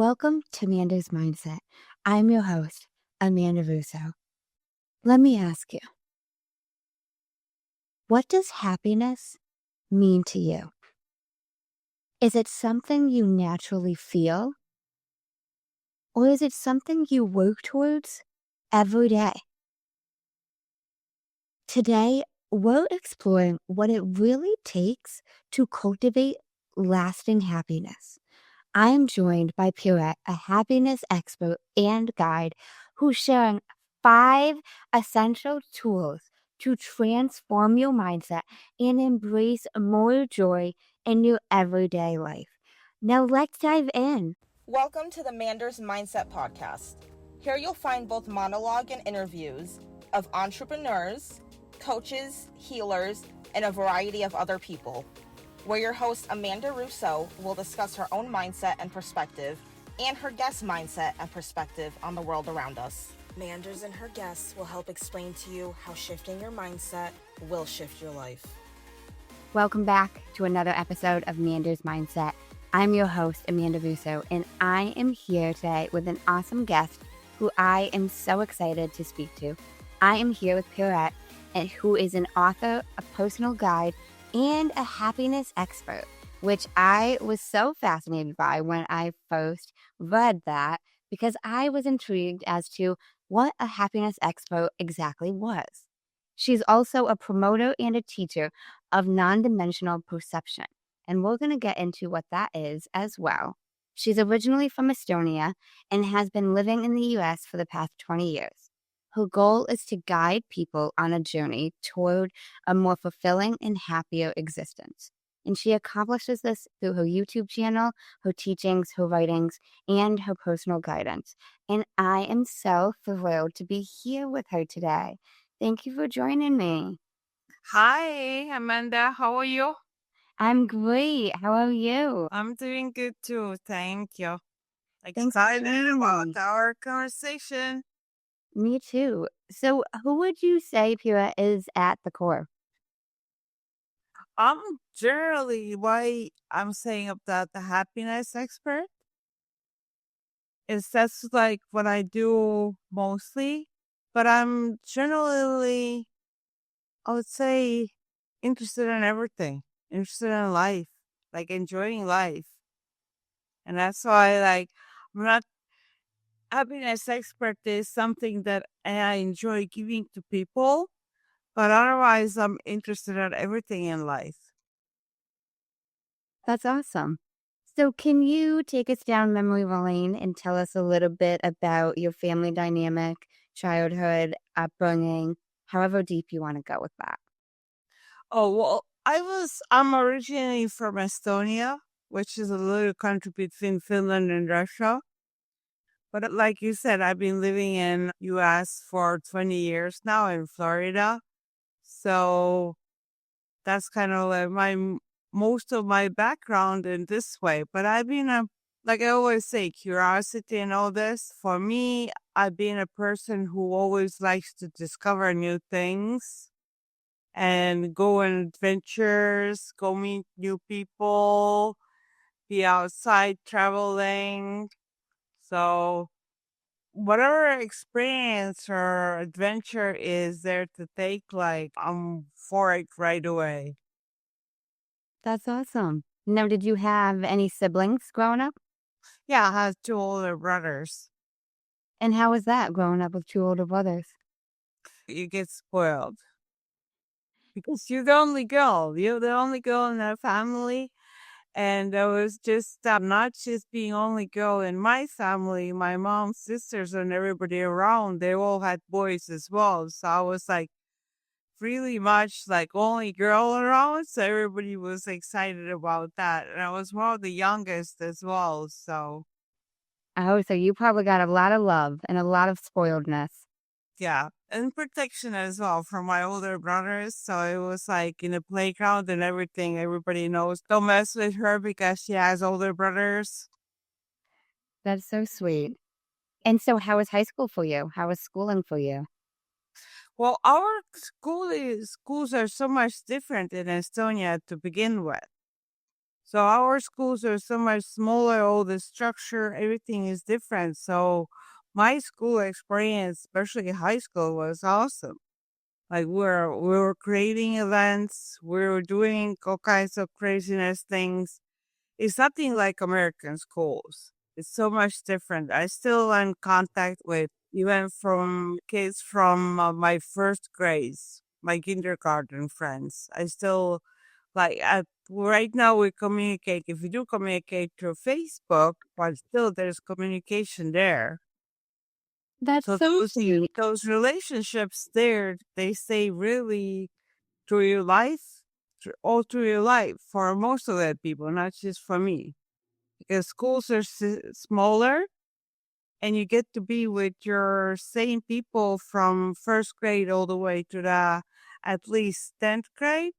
Welcome to Manders Mindset. I'm your host, Amanda Russo. Let me ask you, what does happiness mean to you? Is it something you naturally feel, or is it something you work towards every day? Today, we're exploring what it really takes to cultivate lasting happiness. I am joined by Piret, a happiness expert and guide, who's sharing 5 essential tools to transform your mindset and embrace more joy in your everyday life. Now let's dive in. Welcome to the Manders Mindset podcast. Here you'll find both monologue and interviews of entrepreneurs, coaches, healers, and a variety of other people, where your host Amanda Russo will discuss her own mindset and perspective and her guest mindset and perspective on the world around us. Manders and her guests will help explain to you how shifting your mindset will shift your life. Welcome back to another episode of Manders Mindset. I'm your host, Amanda Russo, and I am here today with an awesome guest who I am so excited to speak to. I am here with Piret, who is an author, a personal guide, and a happiness expert, which I was so fascinated by when I first read that because I was intrigued as to what a happiness expert exactly was. She's also a promoter and a teacher of non-dimensional perception, and we're going to get into what that is as well. She's originally from Estonia and has been living in the US for the past 20 years. Her goal is to guide people on a journey toward a more fulfilling and happier existence. And she accomplishes this through her YouTube channel, her teachings, her writings, and her personal guidance. And I am so thrilled to be here with her today. Thank you for joining me. Hi, Amanda. How are you? I'm great. How are you? I'm doing good too. Thank you. Thanks for Excited joining about me. our conversation. Me too. So, who would you say Pura is at the core? Generally, why I'm saying that the happiness expert is that's like what I do mostly, but I'm generally, I would say, interested in everything, interested in life, like enjoying life. And that's why, I'm not happiness expert is something that I enjoy giving to people, but otherwise, I'm interested in everything in life. That's awesome. So, can you take us down memory lane and tell us a little bit about your family dynamic, childhood, upbringing, however deep you want to go with that? Oh, well, I'm originally from Estonia, which is a little country between Finland and Russia. But like you said, I've been living in US for 20 years now in Florida. So that's kind of like most of my background in this way. But I've been like I always say, curiosity and all this. For me, I've been a person who always likes to discover new things and go on adventures, go meet new people, be outside traveling. So whatever experience or adventure is there to take, like I'm for it right away. That's awesome. Now, did you have any siblings growing up? Yeah, I have 2 older brothers. And how was that growing up with 2 older brothers? You get spoiled because you're the only girl. You're the only girl in our family. And I was just not just being only girl in my family, my mom's sisters and everybody around, they all had boys as well. So I was like really much like only girl around. So everybody was excited about that. And I was one of the youngest as well. So Oh, so you probably got a lot of love and a lot of spoiledness. yeah, and protection as well from my older brothers. So it was like in the playground and everything. Everybody knows don't mess with her because she has older brothers. That's so sweet. And so, how was high school for you? How was schooling for you? Well, our schools are so much different in Estonia to begin with. So our schools are so much smaller, all the structure, everything is different. So my school experience, especially high school, was awesome. Like we were creating events, we were doing all kinds of craziness things. It's nothing like American schools. It's so much different. I still am in contact with even from kids from my first grades, my kindergarten friends. I still right now we communicate. If we do communicate through Facebook, but still there's communication there. That's So so those sweet. those relationships there, they stay really through your life, all through your life for most of the people, not just for me. Because schools are smaller, and you get to be with your same people from first grade all the way to the at least 10th grade,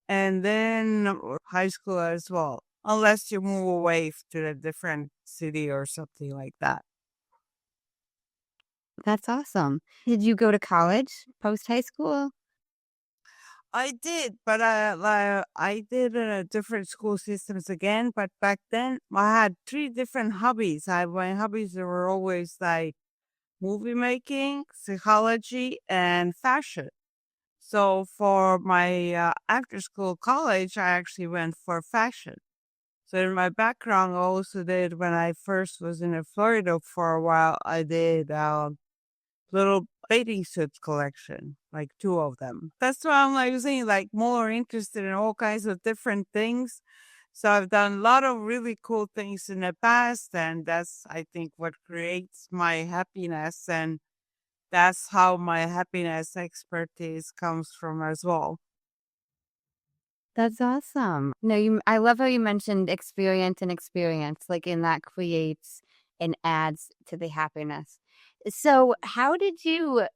and then high school as well, unless you move away to a different city or something like that. That's awesome. Did you go to college post high school? I did, but I did different school systems again. But back then, I had three different hobbies. My hobbies were always like movie making, psychology, and fashion. So for my after school college, I actually went for fashion. So in my background, I also did when I first was in Florida for a while. I did little bathing suits collection, like two of them. That's why I'm like saying like more interested in all kinds of different things. So I've done a lot of really cool things in the past, and that's I think what creates my happiness, and that's how my happiness expertise comes from as well. That's awesome. No, I love how you mentioned experience and experience, like, and that creates and adds to the happiness. So, how did you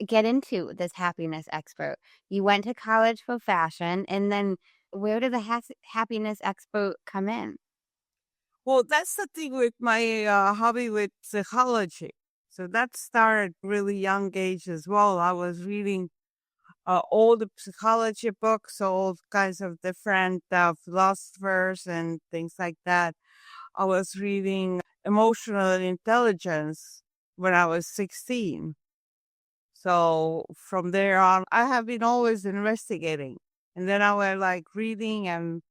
get into this happiness expert? You went to college for fashion, and then where did the happiness expert come in? Well, that's the thing with my hobby with psychology. So that started really young age as well. I was reading all the psychology books, all kinds of different philosophers and things like that. I was reading emotional intelligence when I was 16. So from there on, I have been always investigating. And then I went like reading and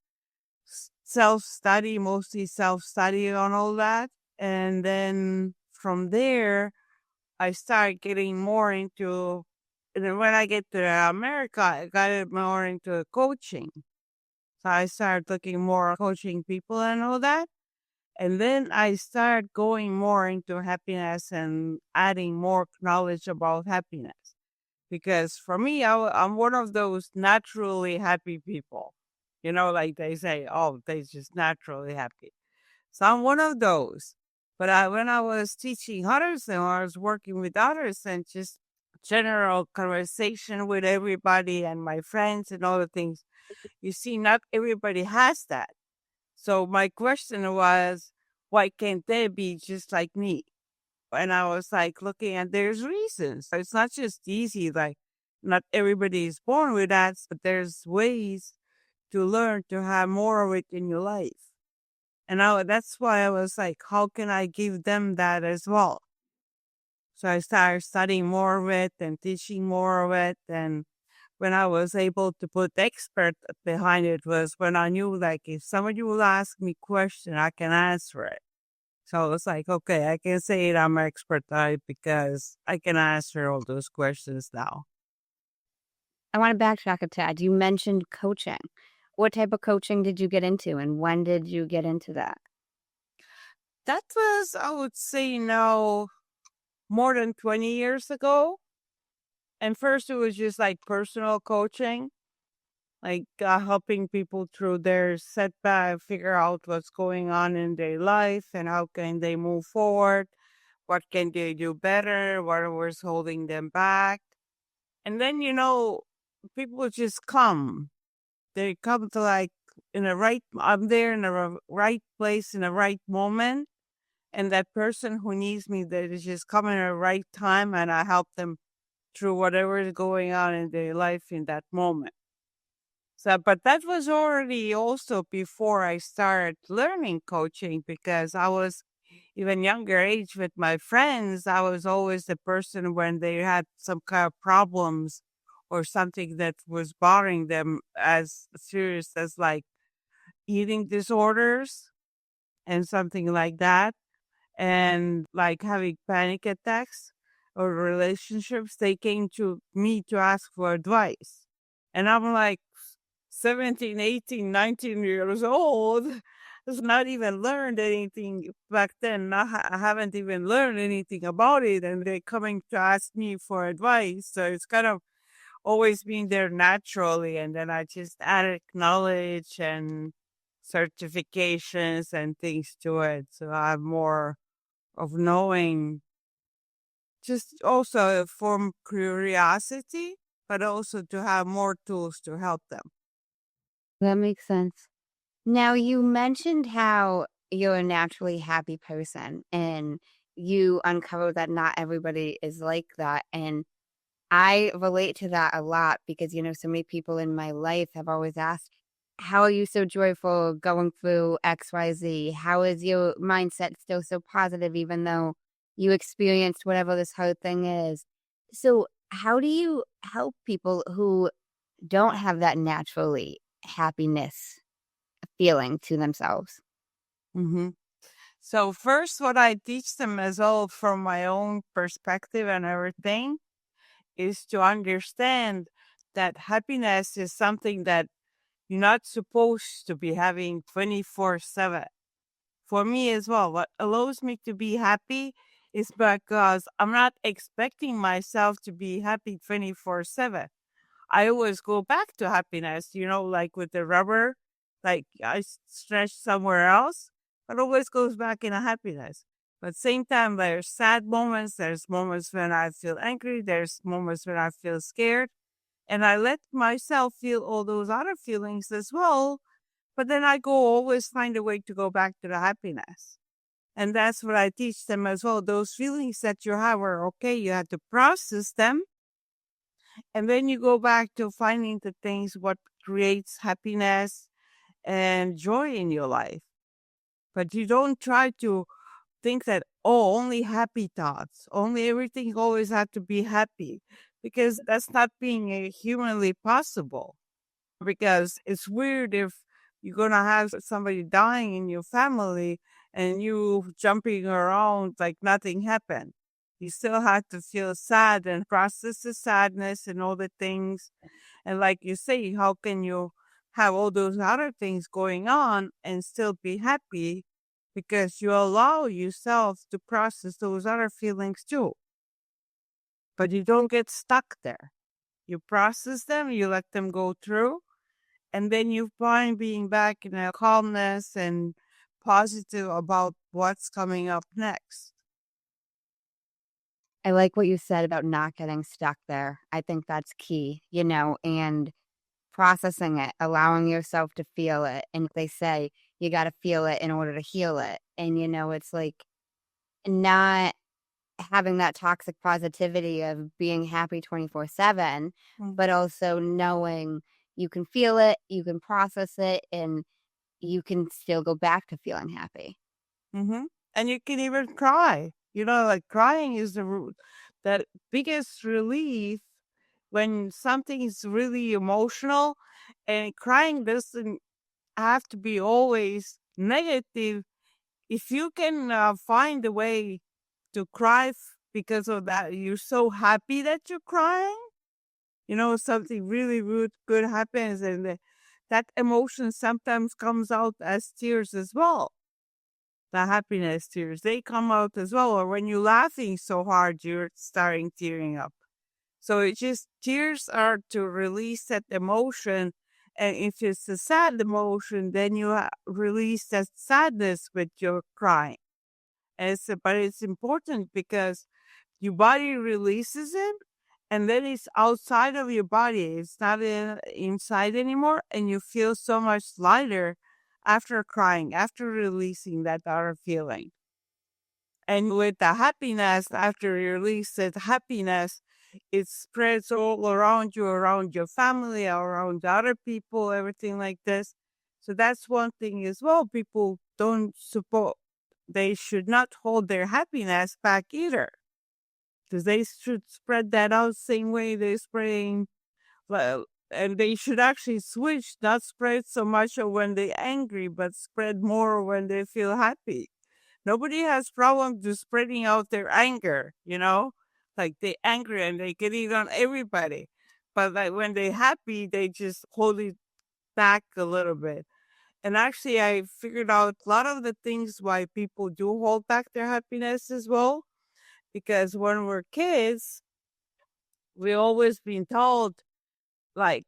self study, mostly self study on all that. And then from there, I started getting more into, and then when I get to America, I got it more into coaching. So I started looking more at coaching people and all that. And then I started going more into happiness and adding more knowledge about happiness. Because for me, I'm one of those naturally happy people. You know, like they say, oh, they just naturally happy. So I'm one of those. But when I was teaching others and I was working with others and just general conversation with everybody and my friends and all the things, you see, not everybody has that. So my question was, why can't they be just like me? And I was like looking and there's reasons. It's not just easy, like not everybody is born with that, but there's ways to learn to have more of it in your life. And that's why I was like, how can I give them that as well? So I started studying more of it and teaching more of it. And when I was able to put expert behind it was when I knew like if somebody will ask me question, I can answer it. So I was like, okay, I can say it, I'm an expert type because I can answer all those questions now. I want to backtrack a tad. You mentioned coaching. What type of coaching did you get into, and when did you get into that? That was, I would say now, more than 20 years ago. And first it was just like personal coaching, like helping people through their setback, figure out what's going on in their life and how can they move forward, what can they do better, what was holding them back. And then, people just come. They come to like in the right, I'm there in the right place in the right moment. And that person who needs me, they just come in the right time and I help them through whatever is going on in their life in that moment. So, but that was already also before I started learning coaching, because I was even younger age with my friends. I was always the person when they had some kind of problems or something that was bothering them, as serious as like eating disorders and something like that, and like having panic attacks or relationships. They came to me to ask for advice. And I'm like 17, 18, 19 years old. Has not even learned anything back then. I haven't even learned anything about it. And they're coming to ask me for advice. So it's kind of always been there naturally. And then I just added knowledge and certifications and things to it. So I have more of knowing, just also from curiosity, but also to have more tools to help them. That makes sense. Now, you mentioned how you're a naturally happy person and you uncovered that not everybody is like that. And I relate to that a lot because, so many people in my life have always asked, how are you so joyful going through XYZ? How is your mindset still so positive, even though you experienced whatever this hard thing is? So, how do you help people who don't have that naturally happiness feeling to themselves? Hmm. So, first, what I teach them as well from my own perspective and everything is to understand that happiness is something that you're not supposed to be having 24/7. For me as well, what allows me to be happy is because I'm not expecting myself to be happy 24/7. I always go back to happiness, like with the rubber, like stretch somewhere else, it always goes back in a happiness. But same time, there's sad moments, there's moments when I feel angry, there's moments when I feel scared, and I let myself feel all those other feelings as well. But then I go always find a way to go back to the happiness. And that's what I teach them as well. Those feelings that you have are okay. You have to process them. And then you go back to finding the things what creates happiness and joy in your life. But you don't try to think that, oh, only happy thoughts, only everything always have to be happy, because that's not being humanly possible. Because it's weird if you're going to have somebody dying in your family and you jumping around like nothing happened. You still have to feel sad and process the sadness and all the things. And like you say, how can you have all those other things going on and still be happy? Because you allow yourself to process those other feelings too. But you don't get stuck there. You process them, you let them go through, and then you find being back in a calmness and positive about what's coming up next. I like what you said about not getting stuck there. I think that's key, and processing it, allowing yourself to feel it. And they say you got to feel it in order to heal it. And, it's like not having that toxic positivity of being happy 24/7, Mm. but also knowing you can feel it, you can process it, and you can still go back to feeling happy. Mm-hmm. And you can even cry. Like crying is that biggest relief when something is really emotional, and crying doesn't have to be always negative. If you can find a way to cry because of that, you're so happy that you're crying. Something really good happens, and that emotion sometimes comes out as tears as well. The happiness tears, they come out as well. Or when you're laughing so hard, you're starting tearing up. So it just, tears are to release that emotion. And if it's a sad emotion, then you release that sadness with your crying. But it's important because your body releases it, and then it's outside of your body. It's not inside anymore. And you feel so much lighter after crying, after releasing that other feeling. And with the happiness, after you release that happiness, it spreads all around you, around your family, around other people, everything like this. So that's one thing as well. People don't support, they should not hold their happiness back either, because they should spread that out same way they're spreading. Well, and they should actually switch, not spread so much of when they're angry, but spread more when they feel happy. Nobody has problem to spreading out their anger, like they angry and they get it on everybody. But like when they're happy, they just hold it back a little bit. And actually, I figured out a lot of the things why people do hold back their happiness as well. Because when we're kids, we always been told, like,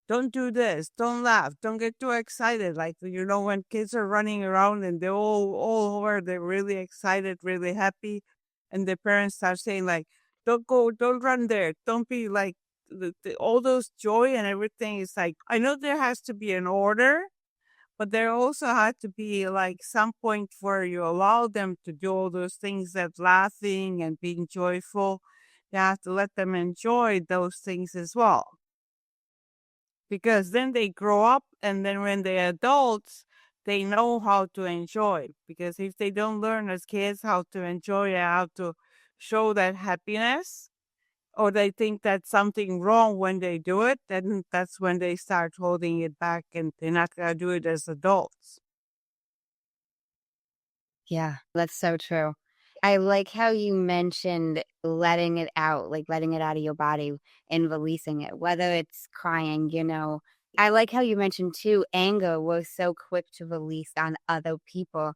don't do this, don't laugh, don't get too excited. Like, when kids are running around and they're all over, they're really excited, really happy. And the parents start saying, like, don't go, don't run there, don't be like, all those joy and everything is like, I know there has to be an order, but there also had to be like some point where you allow them to do all those things, that laughing and being joyful. You have to let them enjoy those things as well, because then they grow up, and then when they're adults, they know how to enjoy. Because if they don't learn as kids how to enjoy and how to show that happiness, or they think that's something wrong when they do it, then that's when they start holding it back and they're not going to do it as adults. Yeah, that's so true. I like how you mentioned letting it out, like letting it out of your body and releasing it, whether it's crying. I like how you mentioned too, anger was so quick to release on other people.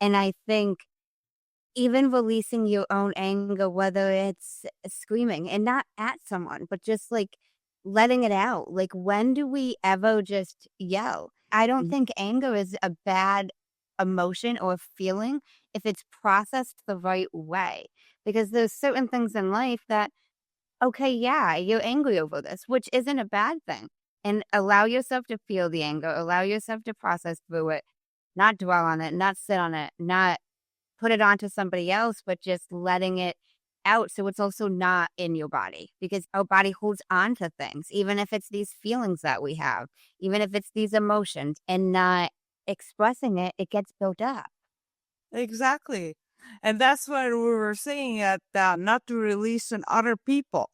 And I think even releasing your own anger, whether it's screaming and not at someone, but just like letting it out. Like, when do we ever just yell? I don't think anger is a bad emotion or feeling if it's processed the right way. Because there's certain things in life that, okay, yeah, you're angry over this, which isn't a bad thing. And allow yourself to feel the anger, allow yourself to process through it, not dwell on it, not sit on it, not put it onto somebody else, but just letting it out so it's also not in your body, because our body holds on to things, even if it's these feelings that we have, even if it's these emotions, and not expressing it, it gets built up. Exactly. And that's why we were saying that not to release on other people.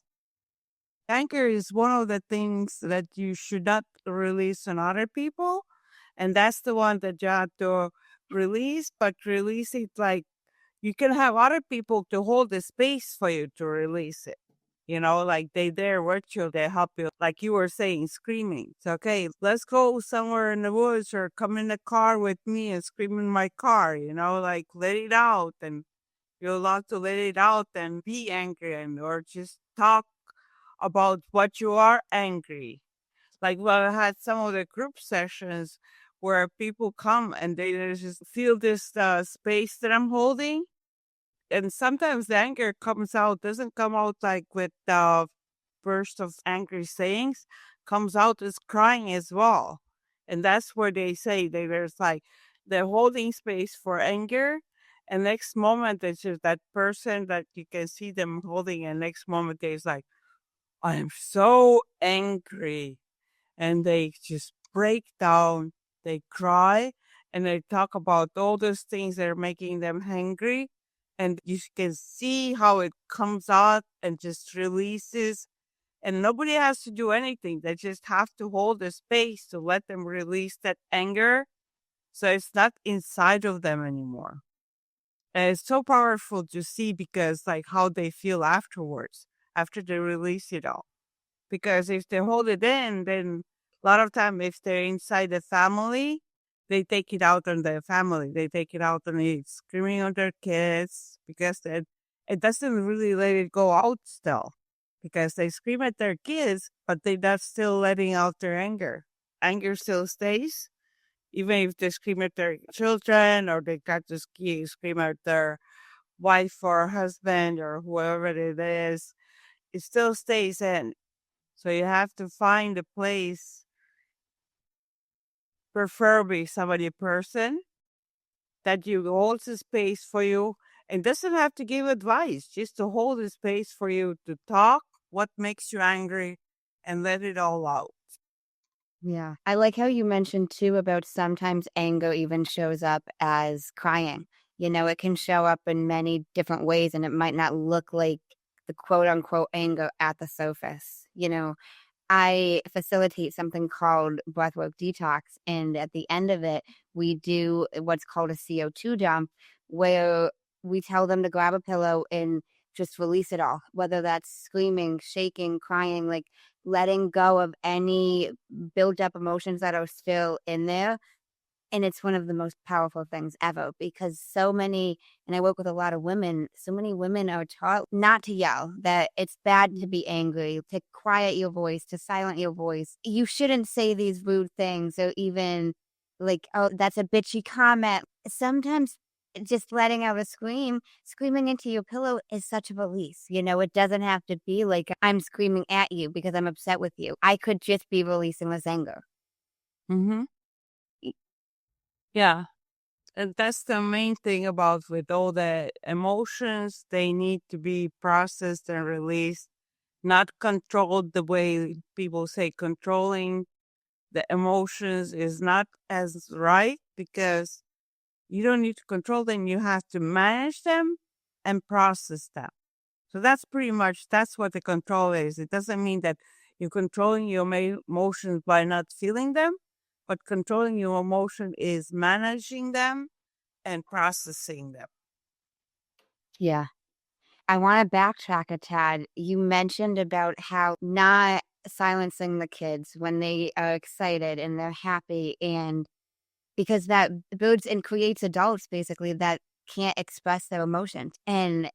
Anger is one of the things that you should not release on other people. And that's the one that you have to release, but release it like you can have other people to hold the space for you to release it. Like they there with you, they help you. Like you were saying, screaming. It's okay. Let's go somewhere in the woods or come in the car with me and scream in my car, like let it out. And you're allowed to let it out and be angry, and or just talk about what you are angry. Like, well, I had some of the group sessions where people come and they just feel this space that I'm holding. And sometimes the anger doesn't come out like with burst of angry sayings, comes out as crying as well. And that's where they say there's like they're holding space for anger. And next moment, it's just that person that you can see them holding. And next moment, there's like, I am so angry. And they just break down, they cry, and they talk about all those things that are making them angry. And you can see how it comes out and just releases. And nobody has to do anything. They just have to hold the space to let them release that anger. So it's not inside of them anymore. And it's so powerful to see, because like how they feel afterwards, after they release it all. Because if they hold it in, then a lot of time, if they're inside the family, they take it out on their family. They take it out on it, screaming on their kids, because it doesn't really let it go out still. Because they scream at their kids, but they're not still letting out their anger. Anger still stays, even if they scream at their children, or they got to scream at their wife or husband or whoever it is. It still stays in. So you have to find a place, preferably somebody person, that you holds a space for you, and doesn't have to give advice, just to hold a space for you to talk what makes you angry and let it all out. Yeah. I like how you mentioned too about sometimes anger even shows up as crying. It can show up in many different ways and it might not look like the quote unquote anger at the surface. I facilitate something called breathwork detox. And at the end of it, we do what's called a CO2 dump, where we tell them to grab a pillow and just release it all, whether that's screaming, shaking, crying, like letting go of any built up emotions that are still in there. And it's one of the most powerful things ever because so many, and I work with a lot of women, so many women are taught not to yell, that it's bad to be angry, to quiet your voice, to silent your voice. You shouldn't say these rude things or even like, oh, that's a bitchy comment. Sometimes just letting out a scream, screaming into your pillow is such a release. It doesn't have to be like I'm screaming at you because I'm upset with you. I could just be releasing this anger. Mm-hmm. Yeah. And that's the main thing about with all the emotions, they need to be processed and released, not controlled the way people say controlling the emotions is not as right because you don't need to control them. You have to manage them and process them. So that's what the control is. It doesn't mean that you're controlling your emotions by not feeling them, but controlling your emotion is managing them and processing them. Yeah. I want to backtrack a tad. You mentioned about how not silencing the kids when they are excited and they're happy, and because that builds and creates adults basically that can't express their emotions. And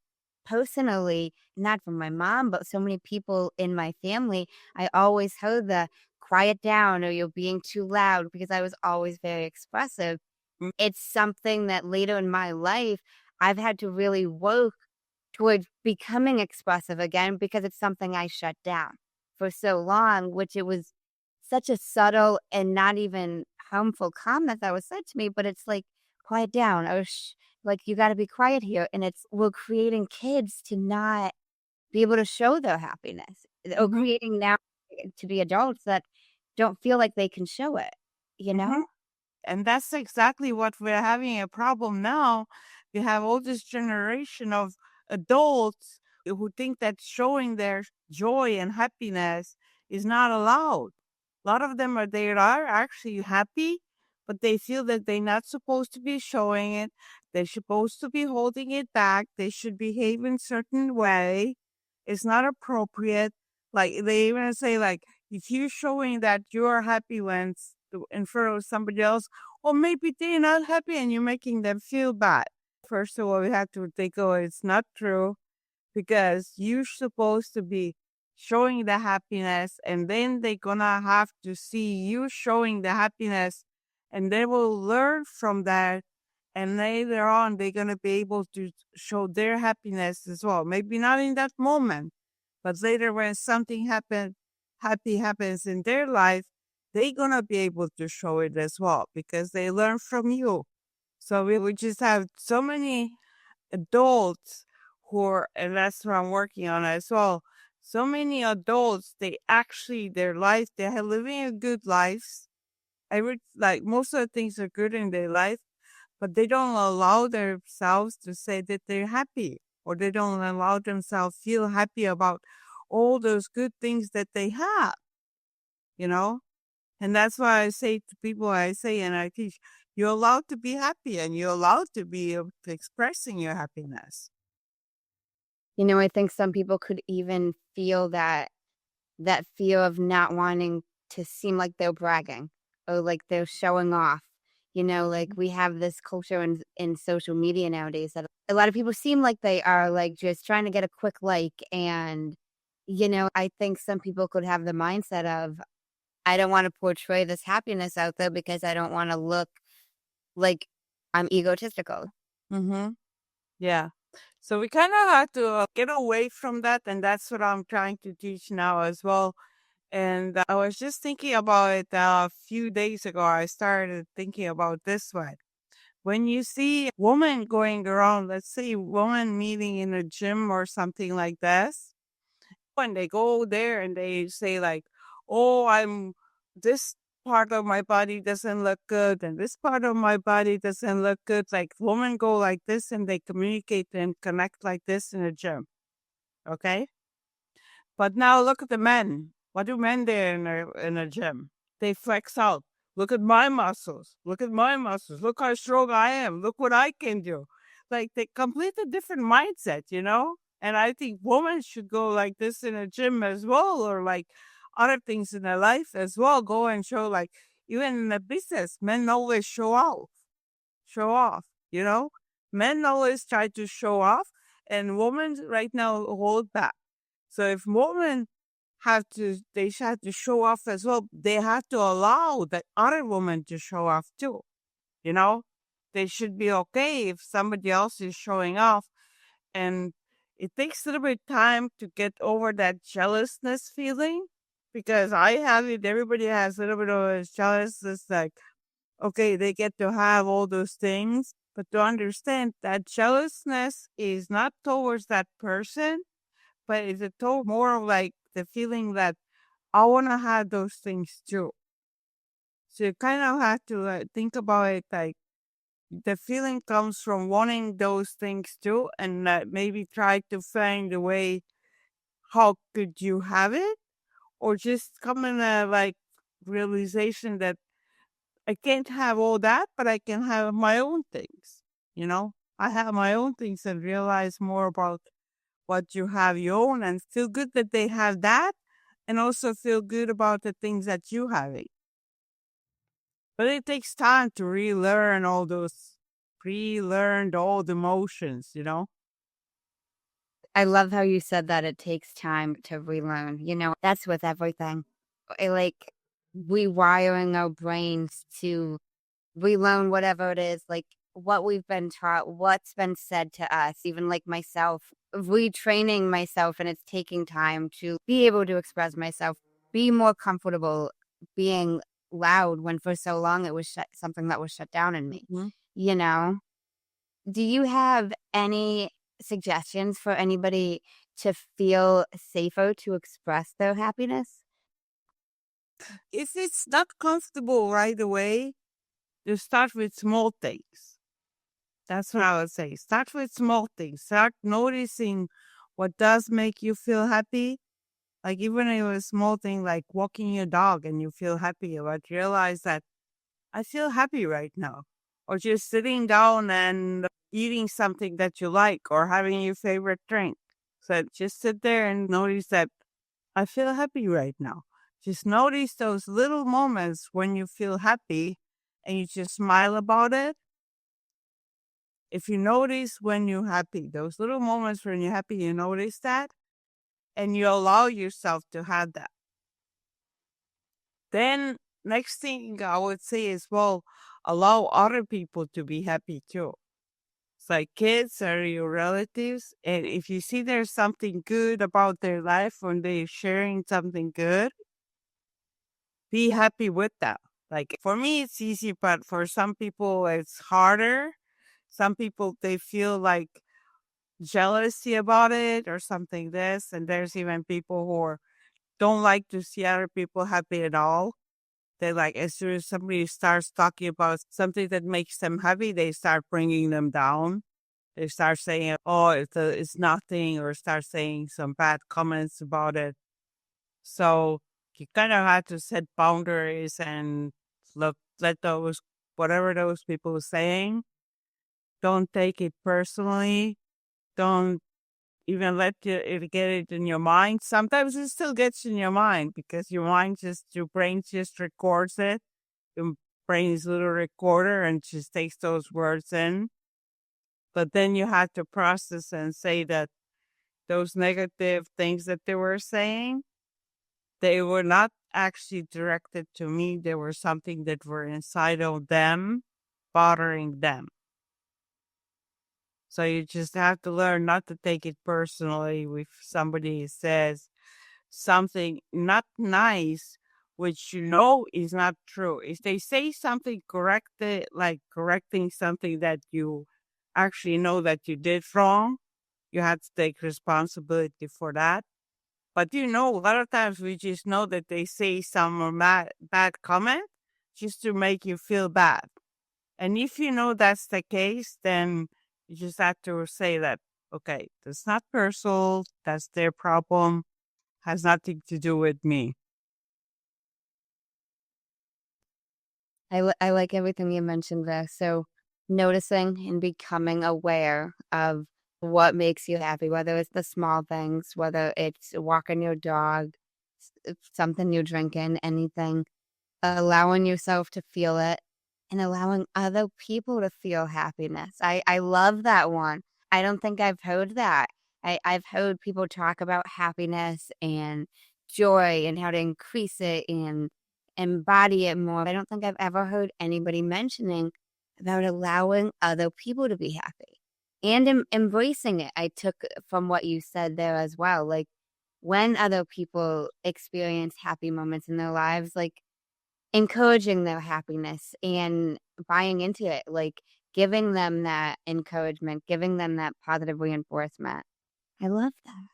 personally, not from my mom, but so many people in my family, I always heard the quiet down or you're being too loud because I was always very expressive. Mm. It's something that later in my life, I've had to really work towards becoming expressive again because it's something I shut down for so long, which it was such a subtle and not even harmful comment that was said to me, but it's like, quiet down or like you got to be quiet here. And we're creating kids to not be able to show their happiness or Mm-hmm. creating now to be adults that don't feel like they can show it, you Mm-hmm. know? And that's exactly what we're having a problem now. We have all this generation of adults who think that showing their joy and happiness is not allowed. A lot of them they are actually happy, but they feel that they're not supposed to be showing it. They're supposed to be holding it back. They should behave in certain way. It's not appropriate. Like they even say, like if you're showing that you're happy when in front of somebody else, or maybe they're not happy and you're making them feel bad. First of all, we have to think, oh, it's not true because you're supposed to be showing the happiness and then they're gonna have to see you showing the happiness and they will learn from that and later on they're gonna be able to show their happiness as well. Maybe not in that moment, but later when something happy happens in their life, they're gonna be able to show it as well because they learn from you. So we just have so many adults who are, and that's what I'm working on as well. So many adults, they actually, their life, they're living a good life. Like most of the things are good in their life, but they don't allow themselves to say that they're happy or they don't allow themselves feel happy about all those good things that they have, you know? And that's why I say to people, I say and I teach, you're allowed to be happy and you're allowed to be expressing your happiness. I think some people could even feel that fear of not wanting to seem like they're bragging or like they're showing off. Like we have this culture in social media nowadays that a lot of people seem like they are like just trying to get a quick like. And, I think some people could have the mindset of, I don't want to portray this happiness out there because I don't want to look like I'm egotistical. Mm-hmm. Yeah. So we kind of have to get away from that. And that's what I'm trying to teach now as well. And I was just thinking about it a few days ago. I started thinking about this one. When you see women going around, let's say woman meeting in a gym or something like this, When they go there and they say like, oh, I'm this part of my body doesn't look good and this part of my body doesn't look good. Like women go like this and they communicate and connect like this in a gym. Okay. But now look at the men. What do men do in a gym? They flex out. Look at my muscles. Look at my muscles. Look how strong I am. Look what I can do. Like they completely different mindset, you know? And I think women should go like this in a gym as well, or like other things in their life as well. Go and show like even in the business, men always show off, you know? Men always try to show off and women right now hold back. So if women they have to show off as well. They have to allow the other woman to show off too. You know, they should be okay if somebody else is showing off. And it takes a little bit of time to get over that jealousness feeling because I have it. Everybody has a little bit of a jealousness. Like, okay, they get to have all those things, but to understand that jealousness is not towards that person, but it's a more of like the feeling that I want to have those things too. So you kind of have to think about it like the feeling comes from wanting those things too, and maybe try to find a way how could you have it, or just come in a like realization that I can't have all that, but I can have my own things. You know, I have my own things and realize more about what you have your own and feel good that they have that and also feel good about the things that you have. But it takes time to relearn all those pre-learned old emotions, you know? I love how you said that it takes time to relearn. That's with everything. Like rewiring our brains to relearn whatever it is, like what we've been taught, what's been said to us, even like myself, retraining myself. And it's taking time to be able to express myself, be more comfortable being loud when for so long it was something that was shut down in me. Mhm. You know, do you have any suggestions for anybody to feel safer to express their happiness? If it's not comfortable right away, you start with small things. That's what I would say. Start with small things. Start noticing what does make you feel happy. Like even if a small thing like walking your dog and you feel happy, but realize that I feel happy right now. Or just sitting down and eating something that you like or having your favorite drink. So just sit there and notice that I feel happy right now. Just notice those little moments when you feel happy and you just smile about it. If you notice when you're happy, those little moments when you're happy, you notice that and you allow yourself to have that. Then next thing I would say is, well, allow other people to be happy too. It's like kids or your relatives. And if you see there's something good about their life when they're sharing something good, be happy with that. Like for me, it's easy, but for some people, it's harder. Some people, they feel like jealousy about it or something this. And there's even people who don't like to see other people happy at all. They like, as soon as somebody starts talking about something that makes them happy, they start bringing them down. They start saying, oh, it's nothing, or start saying some bad comments about it. So you kind of have to set boundaries and let those, whatever those people are saying, don't take it personally. Don't even let it get it in your mind. Sometimes it still gets in your mind because your brain just records it. Your brain is a little recorder and just takes those words in. But then you have to process and say that those negative things that they were saying, they were not actually directed to me. They were something that were inside of them, bothering them. So you just have to learn not to take it personally if somebody says something not nice, which you know is not true. If they say something corrected, like correcting something that you actually know that you did wrong, you have to take responsibility for that. But a lot of times we just know that they say some or bad comment just to make you feel bad. And if you know that's the case, then you just have to say that, okay, that's not personal, that's their problem, has nothing to do with me. I like everything you mentioned there. So noticing and becoming aware of what makes you happy, whether it's the small things, whether it's walking your dog, something you're drinking, anything, allowing yourself to feel it and allowing other people to feel happiness. I love that one. I don't think I've heard that. I've heard people talk about happiness and joy and how to increase it and embody it more. I don't think I've ever heard anybody mentioning about allowing other people to be happy and embracing it. I took from what you said there as well. Like when other people experience happy moments in their lives, like encouraging their happiness and buying into it, like giving them that encouragement, giving them that positive reinforcement. I love that.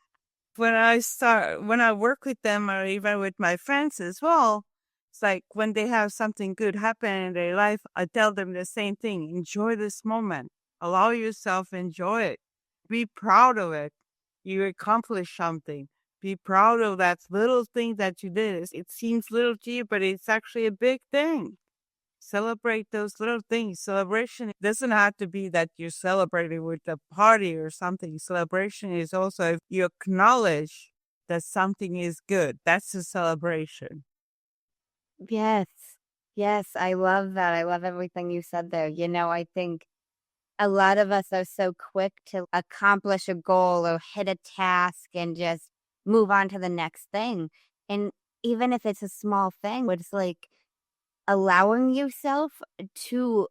When I work with them or even with my friends as well, it's like when they have something good happen in their life, I tell them the same thing. Enjoy this moment. Allow yourself enjoy it. Be proud of it. You accomplished something. Be proud of that little thing that you did. It seems little to you, but it's actually a big thing. Celebrate those little things. Celebration doesn't have to be that you're celebrating with a party or something. Celebration is also if you acknowledge that something is good. That's a celebration. Yes. Yes. I love that. I love everything you said there. I think a lot of us are so quick to accomplish a goal or hit a task and just move on to the next thing. And even if it's a small thing, it's like allowing yourself to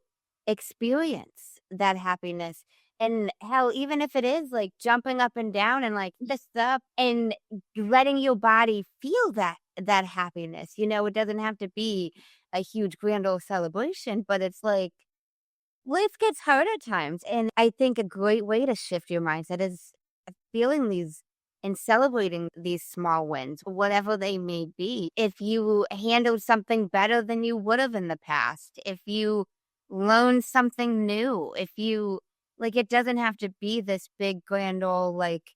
experience that happiness. And hell, even if it is like jumping up and down and like this up and letting your body feel that happiness. It doesn't have to be a huge grand old celebration, but it's like life gets hard at times. And I think a great way to shift your mindset is feeling these and celebrating these small wins, whatever they may be. If you handled something better than you would have in the past, if you learned something new, if you like, it doesn't have to be this big grand old, like,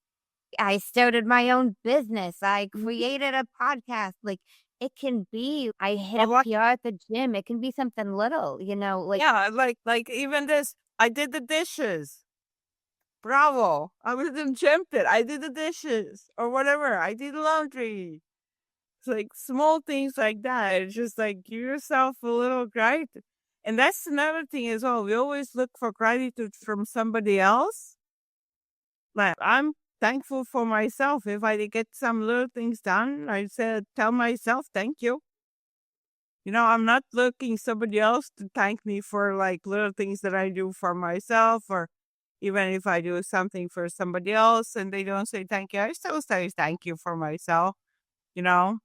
I started my own business, I created a podcast. Like, it can be, I hit I a like, PR at the gym. It can be something little, like, yeah, like even this. I did the dishes. Bravo. I wasn't jumped it. I did the dishes or whatever. I did laundry. It's like small things like that. It's just like give yourself a little gratitude. And that's another thing as well. We always look for gratitude from somebody else. Like I'm thankful for myself. If I get some little things done, I said tell myself thank you. I'm not looking somebody else to thank me for like little things that I do for myself or even if I do something for somebody else and they don't say thank you, I still say thank you for myself, you know?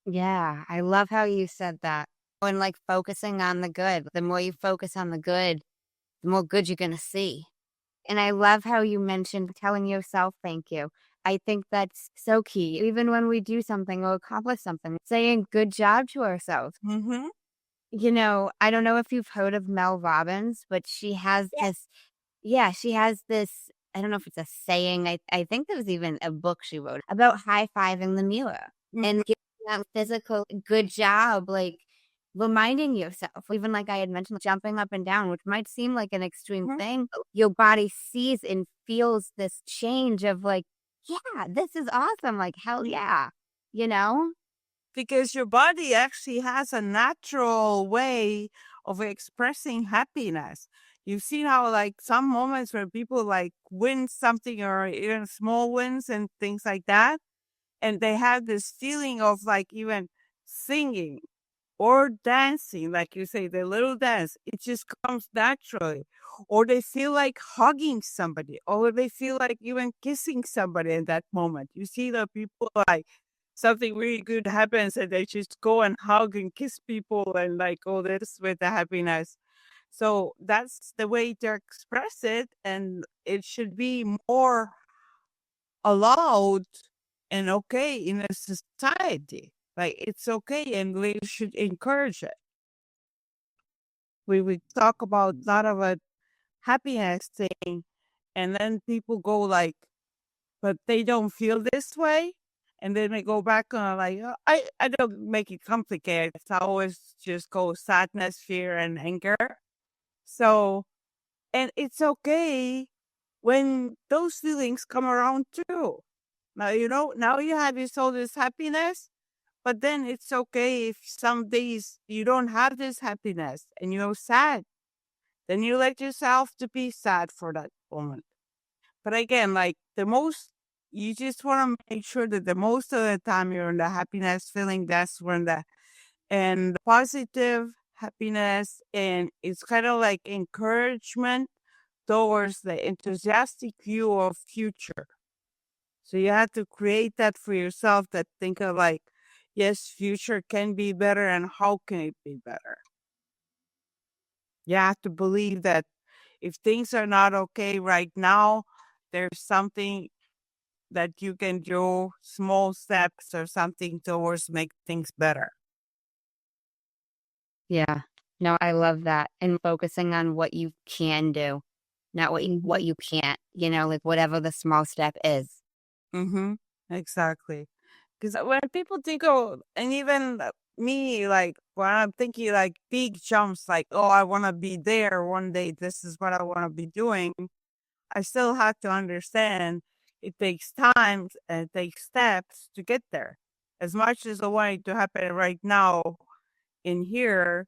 yeah, I love how you said that. And like focusing on the good. The more you focus on the good, the more good you're going to see. And I love how you mentioned telling yourself thank you. I think that's so key. Even when we do something or accomplish something, saying good job to ourselves. Mm-hmm. I don't know if you've heard of Mel Robbins, but she has this, yeah, she has this, I don't know if it's a saying. I think there was even a book she wrote about high fiving the mirror and giving that physical good job, like reminding yourself, even like I had mentioned, jumping up and down, which might seem like an extreme Mm-hmm. thing. But your body sees and feels this change of like, yeah, this is awesome. Like, hell yeah, you know? Because your body actually has a natural way of expressing happiness. You've seen how like some moments where people like win something or even small wins and things like that. And they have this feeling of like even singing or dancing, like you say, the little dance, it just comes naturally. Or they feel like hugging somebody, or they feel like even kissing somebody in that moment. You see the people like something really good happens and they just go and hug and kiss people and like all this with the happiness. So that's the way to express it, and it should be more allowed and okay in a society. Like it's okay, and we should encourage it. We talk about a lot of a happiness thing, and then people go like, but they don't feel this way. And then they go back on like, "Oh, I don't make it complicated. I always just go sadness, fear, and anger. So, and it's okay when those feelings come around too. Now, now you have this happiness, but then it's okay if some days you don't have this happiness and you're sad. Then you let yourself to be sad for that moment. But again, like you just want to make sure that the most of the time you're in the happiness feeling, that's when and the positive happiness, and it's kind of like encouragement towards the enthusiastic view of future. So you have to create that for yourself, that think of like, yes, future can be better, and how can it be better? You have to believe that if things are not okay right now, there's something that you can do, small steps or something towards make things better. Yeah. No, I love that. And focusing on what you can do, not what you can't, like whatever the small step is. Mm-hmm. Exactly. Because when people think, oh, and even me, like when I'm thinking like big jumps, like, oh, I want to be there one day, this is what I want to be doing, I still have to understand it takes time and it takes steps to get there. As much as I want it to happen right now in here,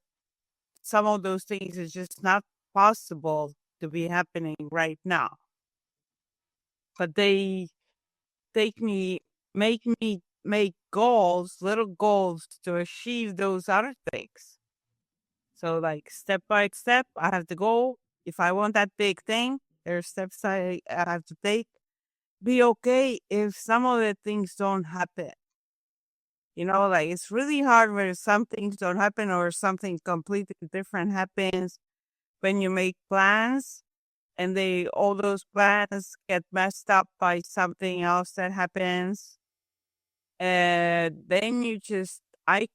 some of those things is just not possible to be happening right now. But they make me make goals, little goals to achieve those other things. So like step by step, I have to go. If I want that big thing, there's steps I have to take. Be okay if some of the things don't happen. Like it's really hard when some things don't happen or something completely different happens when you make plans, and all those plans get messed up by something else that happens. And then I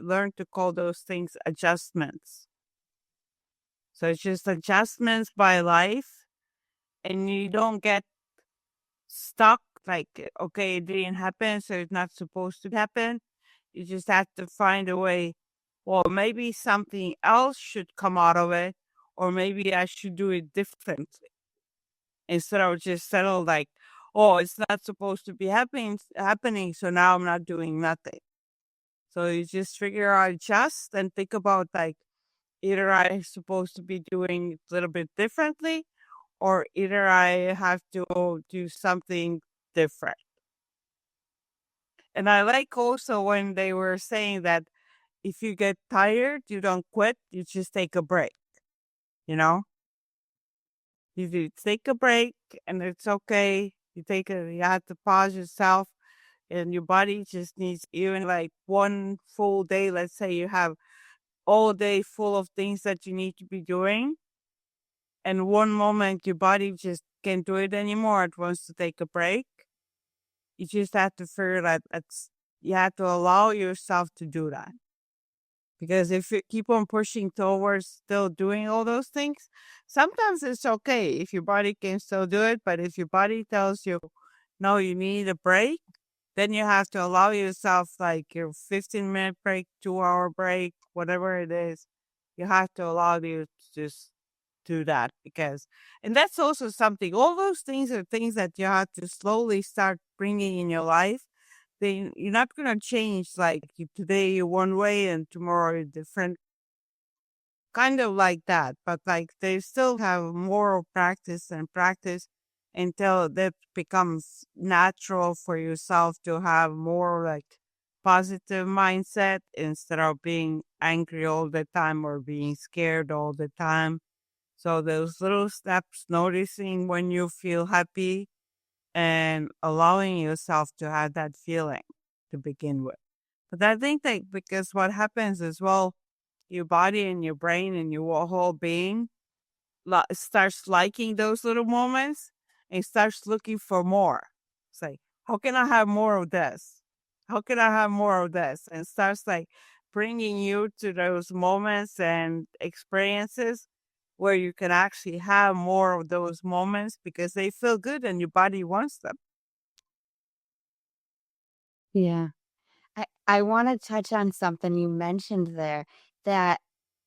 learned to call those things adjustments. So it's just adjustments by life, and you don't get stuck like, okay, it didn't happen, so it's not supposed to happen. You just have to find a way. Well, maybe something else should come out of it, or maybe I should do it differently instead of just settle like, oh, it's not supposed to be happening, so now I'm not doing nothing. So you just figure out, adjust, and think about like, either I'm supposed to be doing it a little bit differently, or either I have to do something different. And I like also when they were saying that if you get tired, you don't quit, you just take a break. You know, you take a break, and it's okay. You have to pause yourself, and your body just needs, even like one full day. Let's say you have all day full of things that you need to be doing, and one moment your body just can't do it anymore. It wants to take a break. You just have to figure that you have to allow yourself to do that. Because if you keep on pushing towards still doing all those things, sometimes it's okay if your body can still do it. But if your body tells you, no, you need a break, then you have to allow yourself like your 15-minute break, 2-hour break, whatever it is. You have to allow you to just do that, and that's also something. All those things are things that you have to slowly start bringing in your life. You're not gonna change like today you're one way and tomorrow you're different, kind of like that. But like they still have more practice and practice until that becomes natural for yourself to have more like positive mindset instead of being angry all the time or being scared all the time. So those little steps, noticing when you feel happy and allowing yourself to have that feeling to begin with. But I think that because what happens as well, your body and your brain and your whole being starts liking those little moments and starts looking for more. It's like, how can I have more of this? How can I have more of this? And starts like bringing you to those moments and experiences where you can actually have more of those moments because they feel good and your body wants them. Yeah. I want to touch on something you mentioned there that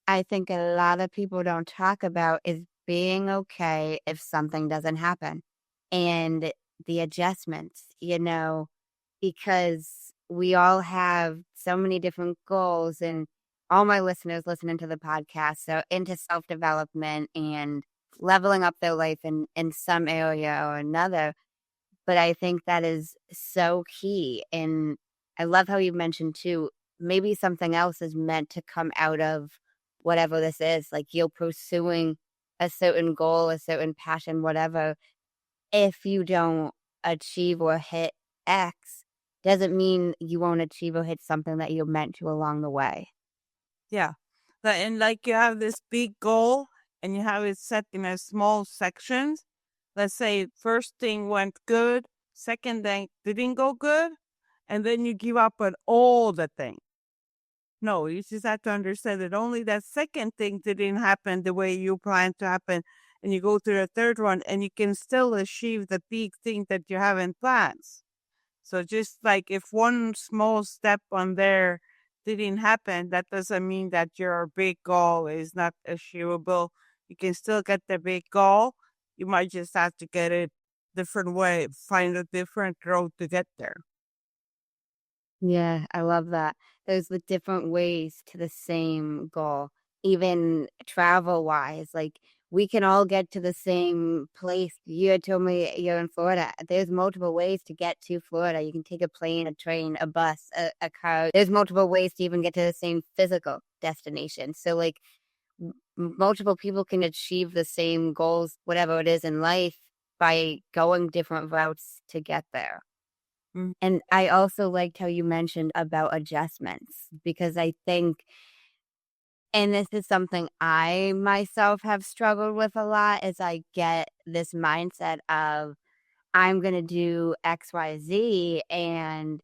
I think a lot of people don't talk about is being okay if something doesn't happen and the adjustments, because we all have so many different goals and all my listeners listening to the podcast, so into self-development and leveling up their life in some area or another. But I think that is so key, and I love how you mentioned too, maybe something else is meant to come out of whatever this is, like you're pursuing a certain goal, a certain passion, whatever. If you don't achieve or hit X, doesn't mean you won't achieve or hit something that you're meant to along the way. Yeah. And like you have this big goal and you have it set in a small sections. Let's say first thing went good, second thing didn't go good, and then you give up on all the things. No, you just have to understand that only that second thing didn't happen the way you planned to happen. And you go to the third one and you can still achieve the big thing that you have in plans. So just like if one small step on there didn't happen, that doesn't mean that your big goal is not achievable. You can still get the big goal. You might just have to get it different way, find a different road to get there. Yeah, I love that. There's the different ways to the same goal, even travel wise. Like we can all get to the same place. You had told me you're in Florida. There's multiple ways to get to Florida. You can take a plane, a train, a bus, a car. There's multiple ways to even get to the same physical destination. So, like, multiple people can achieve the same goals, whatever it is in life, by going different routes to get there. Mm. And I also liked how you mentioned about adjustments because I think, and this is something I myself have struggled with a lot, is I get this mindset of I'm going to do XYZ, and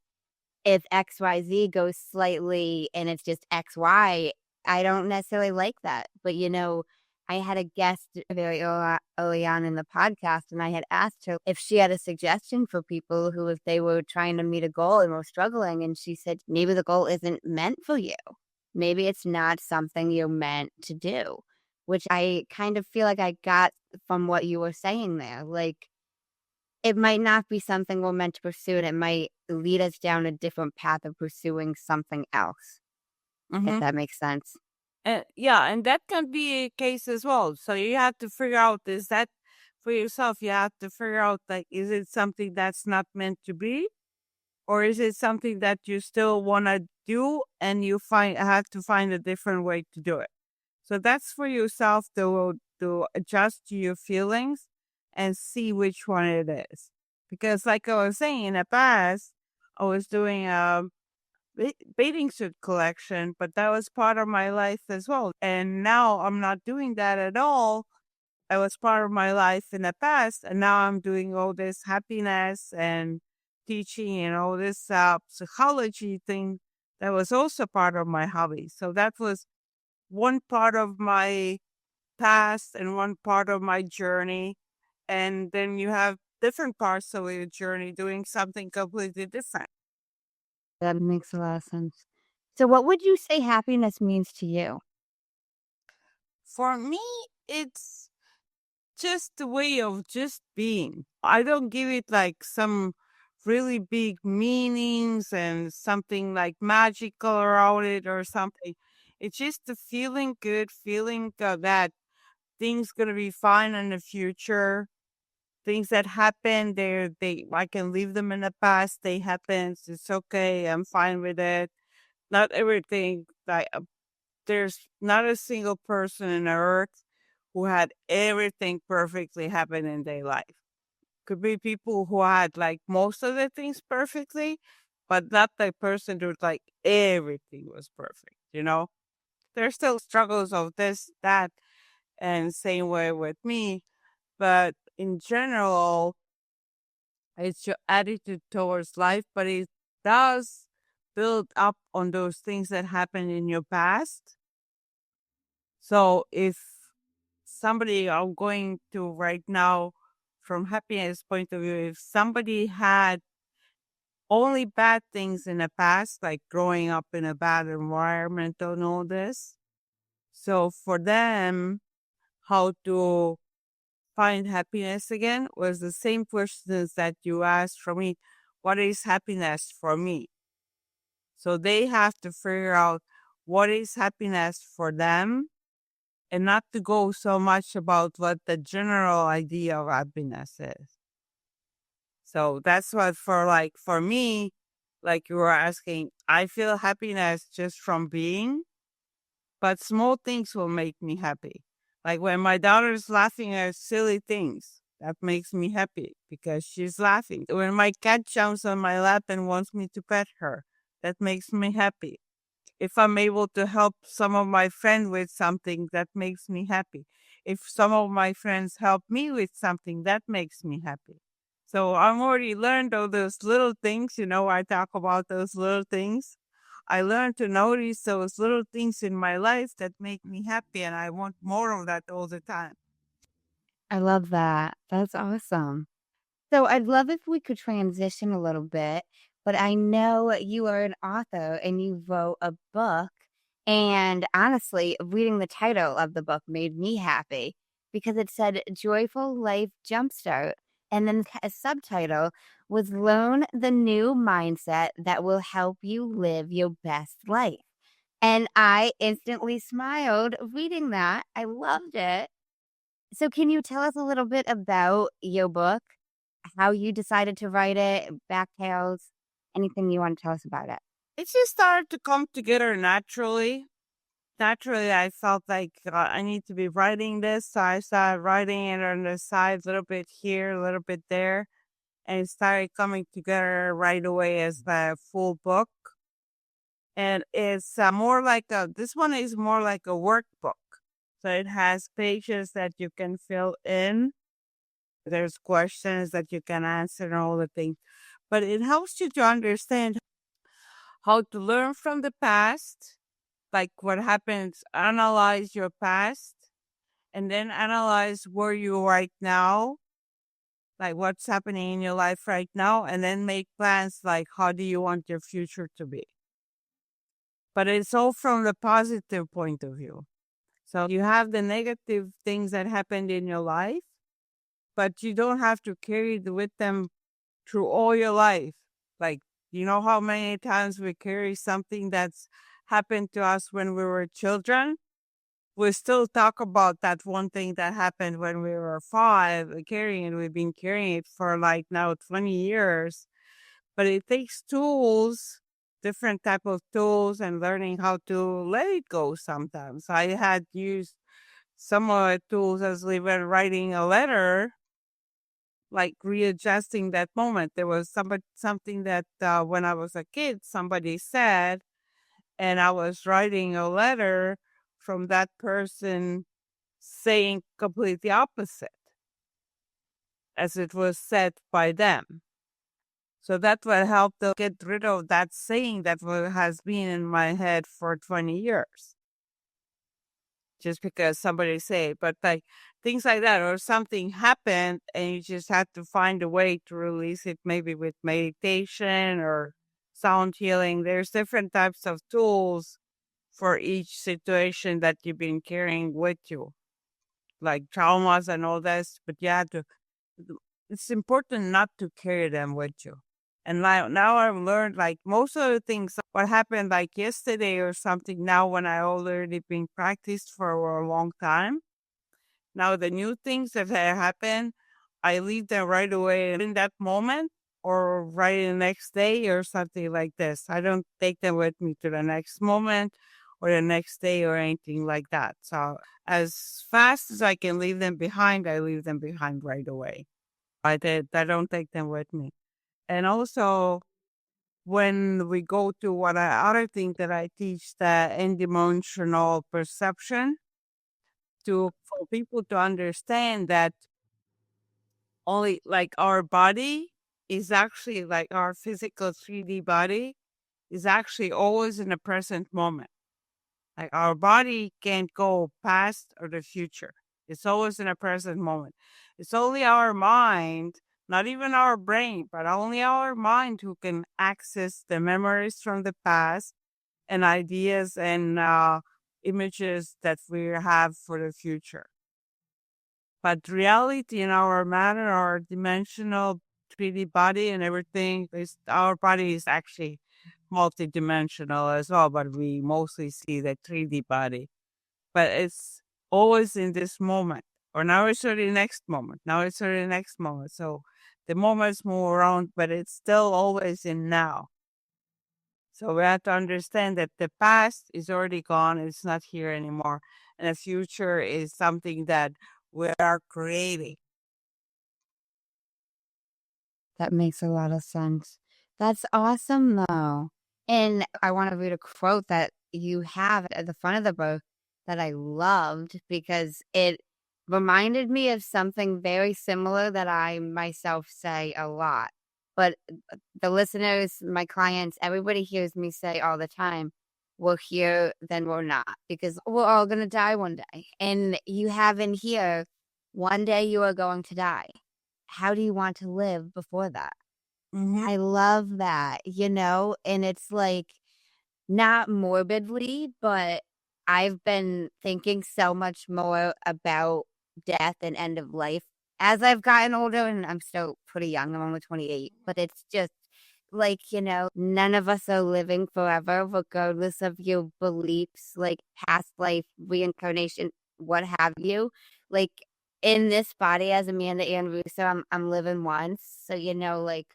if XYZ goes slightly and it's just XY, I don't necessarily like that. But, I had a guest very early on in the podcast, and I had asked her if she had a suggestion for people who, if they were trying to meet a goal and were struggling, and she said, maybe the goal isn't meant for you. Maybe it's not something you're meant to do, which I kind of feel like I got from what you were saying there. Like, it might not be something we're meant to pursue, and it might lead us down a different path of pursuing something else, if Mm-hmm. that makes sense. Yeah, and that can be a case as well. So you have to figure out, is that for yourself? You have to figure out, like, is it something that's not meant to be? Or is it something that you still want to do and you have to find a different way to do it? So that's for yourself to adjust to your feelings and see which one it is. Because like I was saying in the past, I was doing a bathing suit collection, but that was part of my life as well. And now I'm not doing that at all. That was part of my life in the past, and now I'm doing all this happiness and teaching and all this psychology thing that was also part of my hobby. So that was one part of my past and one part of my journey. And then you have different parts of your journey doing something completely different. That makes a lot of sense. So, what would you say happiness means to you? For me, it's just the way of just being. I don't give it like some really big meanings and something like magical around it or something. It's just the feeling good, feeling that things gonna be fine in the future. Things that happen, they I can leave them in the past. They happen. It's okay. I'm fine with it. Not everything like there's not a single person on earth who had everything perfectly happen in their life. Could be people who had like most of the things perfectly, but not the person who like everything was perfect. There's still struggles of this, that, and same way with me. But in general, It's your attitude towards life, but it does build up on those things that happened in your past. So if somebody I'm going to right now from happiness point of view, if somebody had only bad things in the past, like growing up in a bad environment and all this. So for them, how to find happiness again was the same questions that you asked for me. What is happiness for me? So they have to figure out what is happiness for them and not to go so much about what the general idea of happiness is. So that's what for me, like you were asking, I feel happiness just from being, but small things will make me happy. Like when my daughter's laughing at silly things, that makes me happy because she's laughing. When my cat jumps on my lap and wants me to pet her, that makes me happy. If I'm able to help some of my friends with something, that makes me happy. If some of my friends help me with something, that makes me happy. So I've already learned all those little things. I talk about those little things. I learned to notice those little things in my life that make me happy, and I want more of that all the time. I love that. That's awesome. So I'd love if we could transition a little bit, but I know you are an author and you wrote a book. And honestly, reading the title of the book made me happy because it said Joyful Life Jumpstart. And then a subtitle was Learn the New Mindset That Will Help You Live Your Best Life. And I instantly smiled reading that. I loved it. So, can you tell us a little bit about your book, how you decided to write it, backtails, anything you want to tell us about it? It just started to come together naturally. Naturally, I felt like I need to be writing this. So I started writing it on the side, a little bit here, a little bit there. And it started coming together right away as the full book. And it's more like this one is more like a workbook. So it has pages that you can fill in. There's questions that you can answer and all the things. But it helps you to understand how to learn from the past, like what happens, analyze your past, and then analyze where you are right now, like what's happening in your life right now, and then make plans like how do you want your future to be. But it's all from the positive point of view. So you have the negative things that happened in your life, but you don't have to carry with them through all your life. Like, you know how many times we carry something that's happened to us when we were children? We still talk about that one thing that happened when we were 5, carrying it. We've been carrying it for like now 20 years. But it takes tools, different type of tools, and learning how to let it go sometimes. I had used some of the tools as we were writing a letter, like readjusting that moment. There was something that when I was a kid, somebody said, and I was writing a letter from that person saying completely opposite as it was said by them. So that will help to get rid of that saying that has been in my head for 20 years. Just because somebody say it, but like things like that, or something happened and you just had to find a way to release it, maybe with meditation or sound healing. There's different types of tools for each situation that you've been carrying with you, like traumas and all this, but you have to, it's important not to carry them with you. And now I've learned like most of the things, what happened like yesterday or something, now when I already been practiced for a long time, now the new things that have happened, I leave them right away in that moment or right the next day or something like this. I don't take them with me to the next moment or the next day or anything like that. So as fast as I can leave them behind, I leave them behind right away. I don't take them with me. And also, when we go to other thing that I teach, the end emotional perception, to for people to understand that only like our body is actually like our physical 3D body is actually always in the present moment. Like our body can't go past or the future. It's always in a present moment. It's only our mind, not even our brain, but only our mind who can access the memories from the past and ideas and images that we have for the future. But reality in our matter, our dimensional 3D body and everything is our body is actually multidimensional as well, but we mostly see the 3D body. But it's always in this moment. Or now it's already next moment. Now it's already next moment. So the moments move around, but it's still always in now. So we have to understand that the past is already gone, it's not here anymore. And the future is something that we are creating. That makes a lot of sense. That's awesome, though. And I want to read a quote that you have at the front of the book that I loved because it reminded me of something very similar that I myself say a lot. But the listeners, my clients, everybody hears me say all the time, we're here, then we're not, because we're all going to die one day. And you have in here, one day you are going to die. How do you want to live before that? Mm-hmm. I love that, and it's like not morbidly, but I've been thinking so much more about death and end of life as I've gotten older, and I'm still pretty young. I'm only 28, but it's just like, none of us are living forever, regardless of your beliefs, like past life, reincarnation, what have you. Like in this body as Amanda Ann Russo, I'm living once. So, like,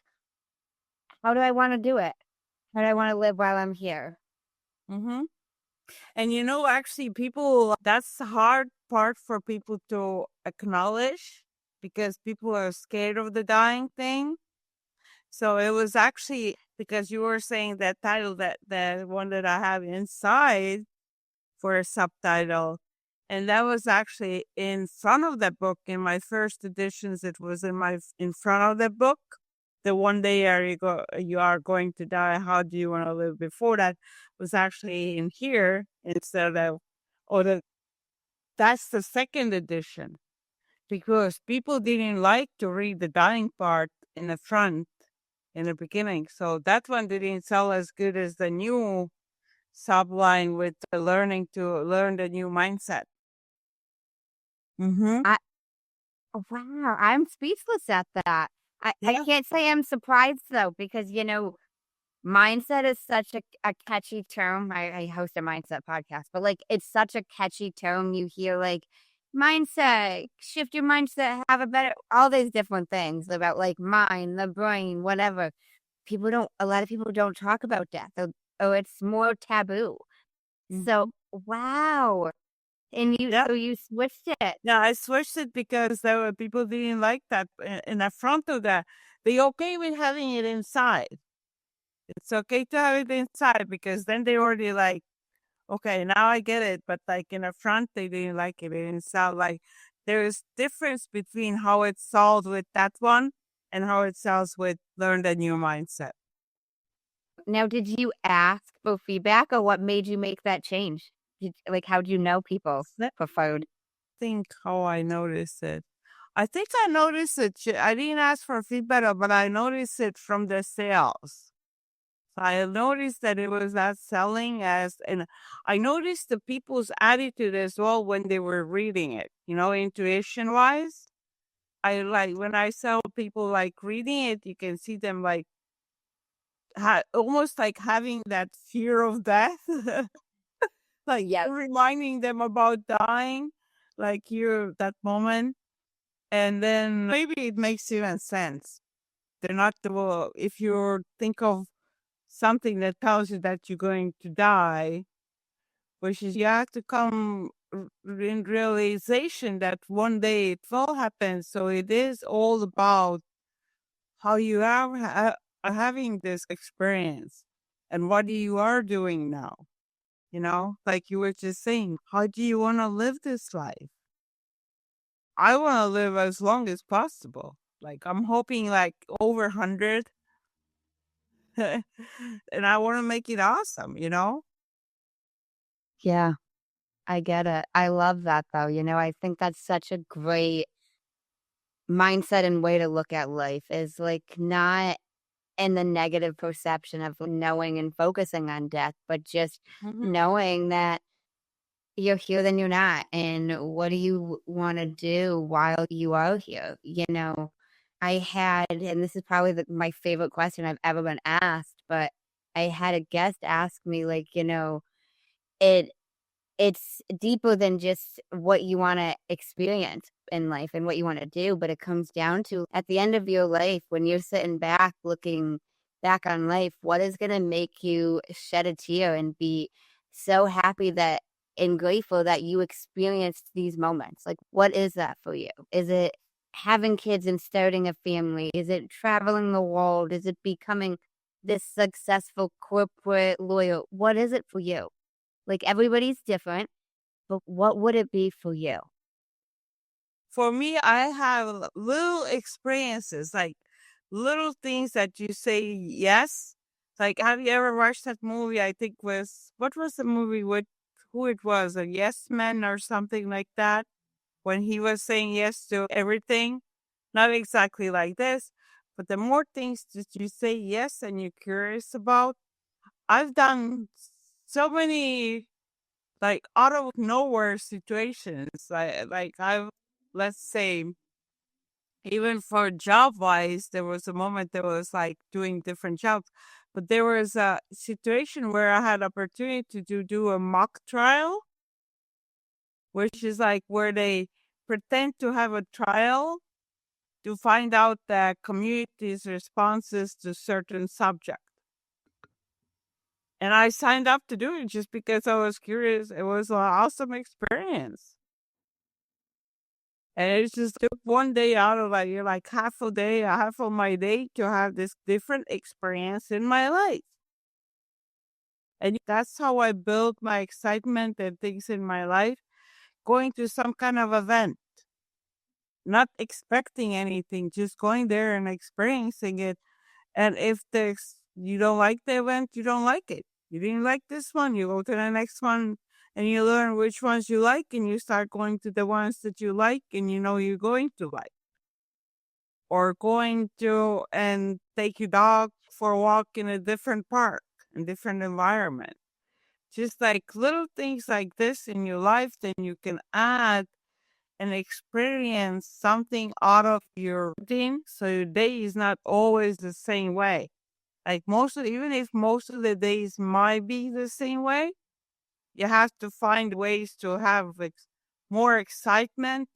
how do I want to do it? How do I want to live while I'm here? Mm-hmm. And actually, people, that's the hard part for people to acknowledge because people are scared of the dying thing. So it was actually because you were saying that title, that the one that I have inside for a subtitle. And that was actually in front of the book. In my first editions, it was in front of the book. The one day you are going to die. How do you want to live? Before that was actually in here instead of, or that's the second edition because people didn't like to read the dying part in the front in the beginning. So that one didn't sell as good as the new subline with the learning to learn the new mindset. Mm-hmm. I Wow, I'm speechless at that. I Yeah. can't say I'm surprised though, because mindset is such a catchy term. I host a mindset podcast, but like it's such a catchy term. You hear like mindset, shift your mindset, have a better all these different things about like mind, the brain, whatever. A lot of people don't talk about death. Or it's more taboo. So Mm-hmm. wow. And Yeah. you switched it. Yeah, I switched it because there were people didn't like that in the front of that. They okay with having it inside. It's okay to have it inside because then they already like, okay, now I get it. But like in the front, they didn't like it. It didn't sound like there is difference between how it's solved with that one and how it sounds with learn the new mindset. Now, did you ask for feedback or what made you make that change? How do you know people Let preferred? think how I noticed it. I think I noticed it. I didn't ask for feedback, but I noticed it from the sales. So I noticed that it was not selling as, and I noticed the people's attitude as well when they were reading it, intuition wise. I like when I saw people like reading it, you can see them like almost like having that fear of death, like Yes. reminding them about dying, like you're that moment. And then maybe it makes even sense. They're not the, well, if you think of something that tells you that you're going to die, which is you have to come in realization that one day it will happen. So it is all about how you are having this experience and what you are doing now. Like you were just saying, how do you want to live this life? I want to live as long as possible. Like I'm hoping like over 100. And I want to make it awesome, you know? Yeah, I get it. I love that though. I think that's such a great mindset and way to look at life is like not in the negative perception of knowing and focusing on death, but just Mhm. knowing that you're here, then you're not. And what do you want to do while you are here? I had, and this is probably my favorite question I've ever been asked, but I had a guest ask me, like, it it's deeper than just what you wanna experience in life and what you wanna do, but it comes down to, at the end of your life, when you're sitting back looking back on life, what is gonna make you shed a tear and be so happy that and grateful that you experienced these moments? Like, what is that for you? Is it having kids and starting a family? Is it traveling the world? Is it becoming this successful corporate lawyer? What is it for you? Like, everybody's different, but what would it be for you? For me, I have little experiences, like little things that you say yes. Like, have you ever watched that movie? I think what was the movie with who it was, a yes man or something like that, when he was saying yes to everything? Not exactly like this, but the more things that you say yes and you're curious about, I've done so many like out of nowhere situations. Like I've let's say even for job wise, there was a moment that was like doing different jobs. But there was a situation where I had opportunity to do a mock trial, which is like where they pretend to have a trial to find out the community's responses to certain subject. And I signed up to do it just because I was curious. It was an awesome experience. And it just took one day out of like you're like half a day, half of my day to have this different experience in my life. And that's how I build my excitement and things in my life, going to some kind of event, not expecting anything, just going there and experiencing it. And if you don't like the event, you don't like it. You didn't like this one, you go to the next one and you learn which ones you like and you start going to the ones that you like and you know you're going to like. Or going to and take your dog for a walk in a different park, in different environment. Just like little things like this in your life, then you can add and experience something out of your routine. So your day is not always the same way. Like even if most of the days might be the same way, you have to find ways to have more excitement.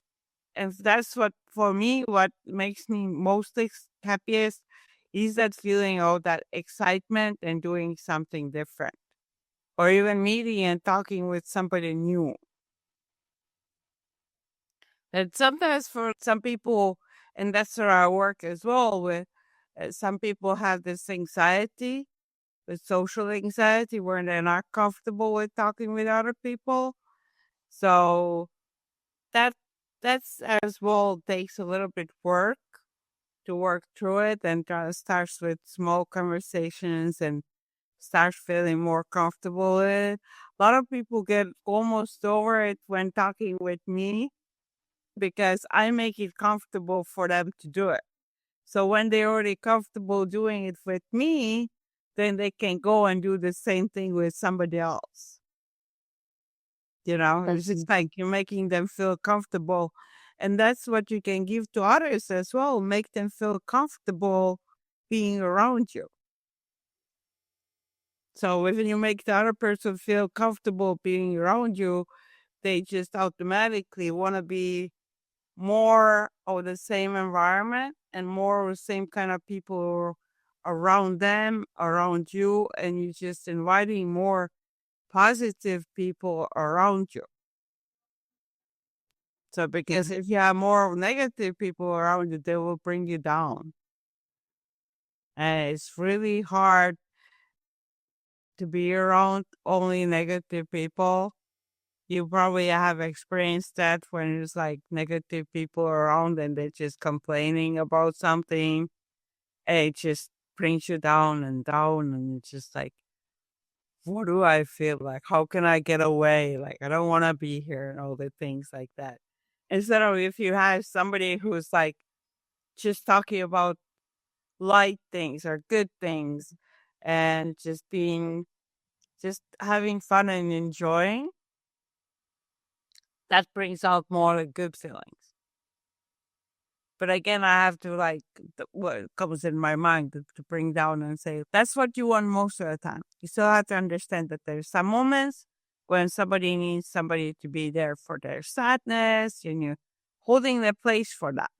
And that's what, for me, what makes me most happiest is that feeling of that excitement and doing something different, or even meeting and talking with somebody new. And sometimes for some people, and that's where I work as well with, some people have this anxiety, with social anxiety, where they're not comfortable with talking with other people. So that that's as well takes a little bit work to work through it, and starts with small conversations and start feeling more comfortable with it. A lot of people get almost over it when talking with me because I make it comfortable for them to do it. So when they're already comfortable doing it with me, then they can go and do the same thing with somebody else. It's That's just like you're making them feel comfortable. And that's what you can give to others as well. Make them feel comfortable being around you. So when you make the other person feel comfortable being around you, they just automatically want to be more of the same environment and more of the same kind of people around them, around you, and you're just inviting more positive people around you. So because if you have more negative people around you, they will bring you down. And it's really hard to be around only negative people. You probably have experienced that when there's like negative people around and they're just complaining about something. And it just brings you down, and it's just like, what do I feel like? How can I get away? Like, I don't want to be here and all the things like that. Instead of if you have somebody who's like just talking about light things or good things and just having fun and enjoying, that brings out more like good feelings. But again, I have to like what comes in my mind to bring down and say that's what you want most of the time. You still have to understand that there's some moments when somebody needs somebody to be there for their sadness, and you're holding the place for that.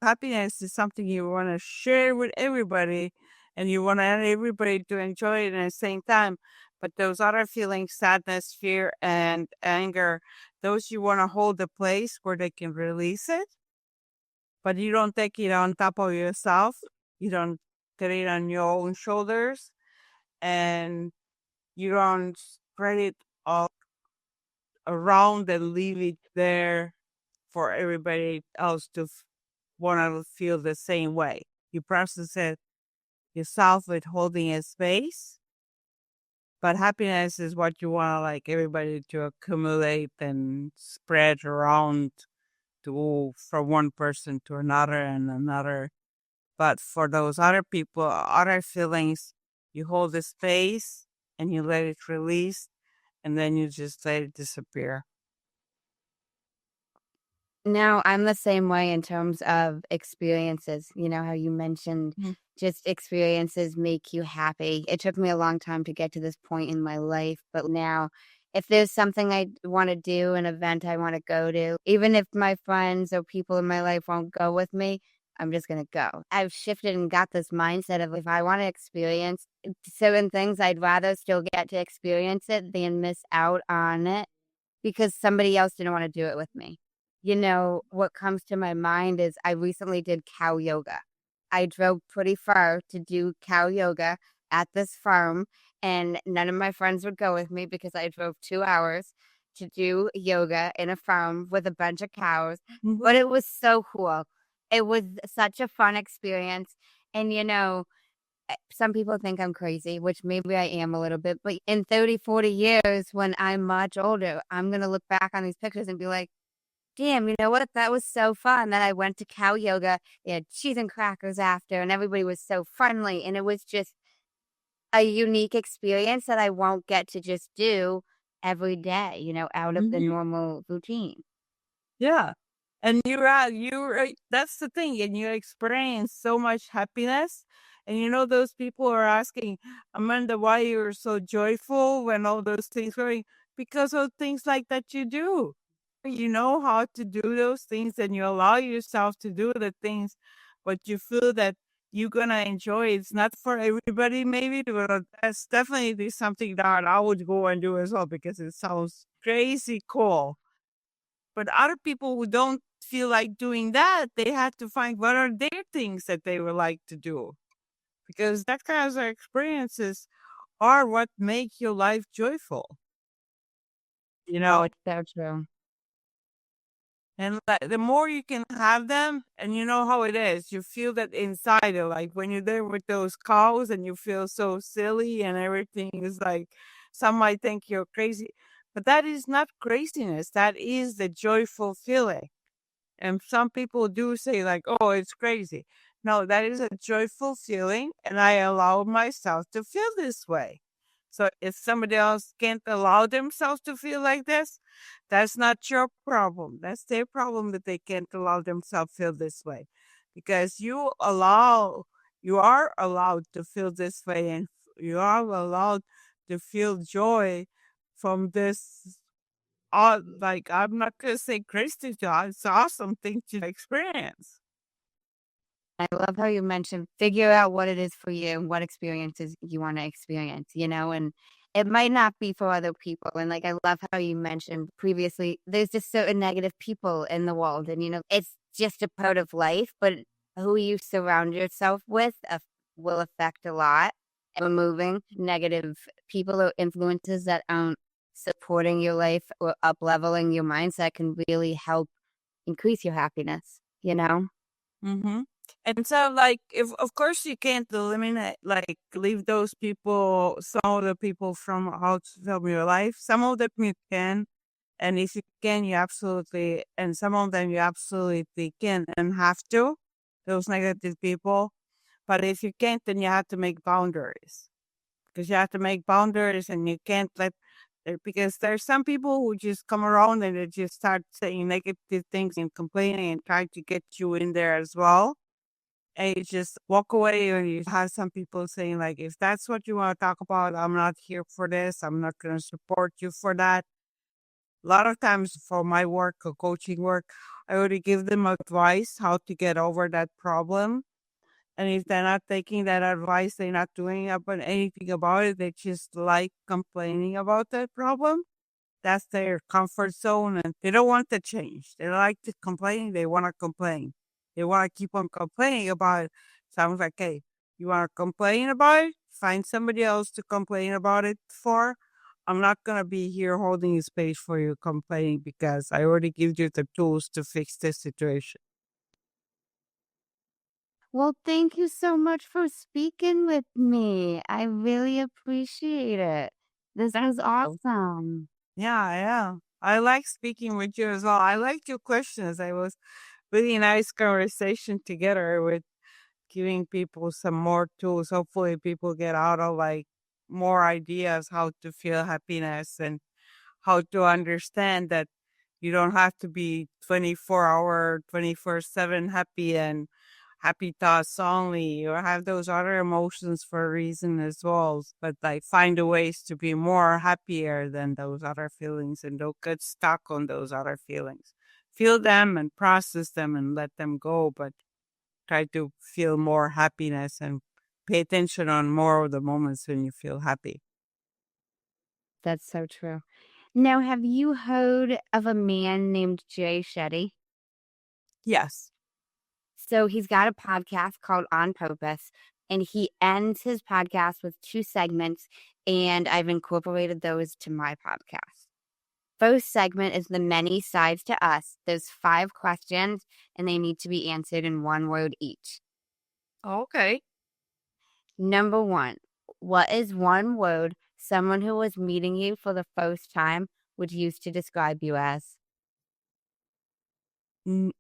Happiness is something you want to share with everybody, and you want everybody to enjoy it at the same time. But those other feelings, sadness, fear, and anger, those you want to hold the place where they can release it, but you don't take it on top of yourself. You don't get it on your own shoulders, and you don't spread it all around and leave it there for everybody else to want to feel the same way. You process it yourself with holding a space, but happiness is what you want to like everybody to accumulate and spread around to from one person to another and another. But for those other people, other feelings, you hold the space and you let it release, and then you just let it disappear. No, I'm the same way in terms of experiences. You know how you mentioned Mhm. just experiences make you happy. It took me a long time to get to this point in my life, but now if there's something I want to do, an event I want to go to, even if my friends or people in my life won't go with me, I'm just going to go. I've shifted and got this mindset of if I want to experience certain things, I'd rather still get to experience it than miss out on it because somebody else didn't want to do it with me. You know, what comes to my mind is I recently did cow yoga. I drove pretty far to do cow yoga at this farm, and none of my friends would go with me because I drove 2 hours to do yoga in a farm with a bunch of cows. Mhm. But it was so cool. It was such a fun experience. And, you know, some people think I'm crazy, which maybe I am a little bit, but in 30, 40 years, when I'm much older, I'm going to look back on these pictures and be like, damn, you know what? That was so fun. Then I went to cow yoga. They had cheese and crackers after, and everybody was so friendly. And it was just a unique experience that I won't get to just do every day, you know, out of the Mhm. normal routine. Yeah. And you're that's the thing, and you experience so much happiness. And you know, those people are asking, Amanda, why you're so joyful when all those things going because of things like that you do. You know how to do those things and you allow yourself to do the things, but you feel that you're gonna enjoy it. It's not for everybody, maybe, but that's definitely something that I would go and do as well because it sounds crazy cool. But other people who don't feel like doing that, they have to find what are their things that they would like to do. Because that kind of experiences are what make your life joyful, you Oh, know? it's so true. And the more you can have them, and you know how it is, you feel that inside it. Like when you're there with those cows and you feel so silly and everything is like, some might think you're crazy, but that is not craziness. That is the joyful feeling. And some people do say, like, oh, it's crazy. No, that is a joyful feeling, and I allow myself to feel this way. So if somebody else can't allow themselves to feel like this, that's not your problem. That's their problem that they can't allow themselves feel this way. Because you are allowed to feel this way, and you are allowed to feel joy from this like I'm not gonna say crazy job. It's awesome thing to experience. I love how you mentioned figure out what it is for you and what experiences you want to experience, you know, and it might not be for other people. And like, I love how you mentioned previously, there's just certain negative people in the world. And, you know, it's just a part of life, but who you surround yourself with will affect a lot. Removing negative people or influences that aren't supporting your life or up leveling your mindset can really help increase your happiness, you know? Mm-hmm. And so, like, if of course you can't eliminate, like, leave those people, some of the people from your life. Some of them you can, and if you can, you absolutely, and some of them you absolutely can and have to. Those negative people, but if you can't, then you have to make boundaries because you have to make boundaries, and you can't let. Because there's some people who just come around and they just start saying negative things and complaining and trying to get you in there as well, and you just walk away. Or you have some people saying like, if that's what you want to talk about, I'm not here for this. I'm not going to support you for that. A lot of times for my work or coaching work, I already give them advice how to get over that problem. And if they're not taking that advice, they're not doing anything about it. They just like complaining about that problem. That's their comfort zone, and they don't want to change. They like to complain. They want to complain. They want to keep on complaining about it. So I was like, hey, you want to complain about it? Find somebody else to complain about it for. I'm not going to be here holding space for you complaining because I already give you the tools to fix this situation. Well, thank you so much for speaking with me. I really appreciate it. This was awesome. Yeah, yeah. I like speaking with you as well. I liked your questions. It was really nice conversation together with giving people some more tools. Hopefully people get out of like more ideas how to feel happiness and how to understand that you don't have to be 24-hour, 24/7 happy and happy thoughts only, or have those other emotions for a reason as well. But like find the ways to be more happier than those other feelings and don't get stuck on those other feelings. Feel them and process them and let them go, but try to feel more happiness and pay attention on more of the moments when you feel happy. That's so true. Now, have you heard of a man named Jay Shetty? Yes. So he's got a podcast called On Purpose, and he ends his podcast with two segments, and I've incorporated those to my podcast. First segment is the many sides to us. There's 5 questions, and they need to be answered in one word each. Okay. Number 1, what is one word someone who was meeting you for the first time would use to describe you as?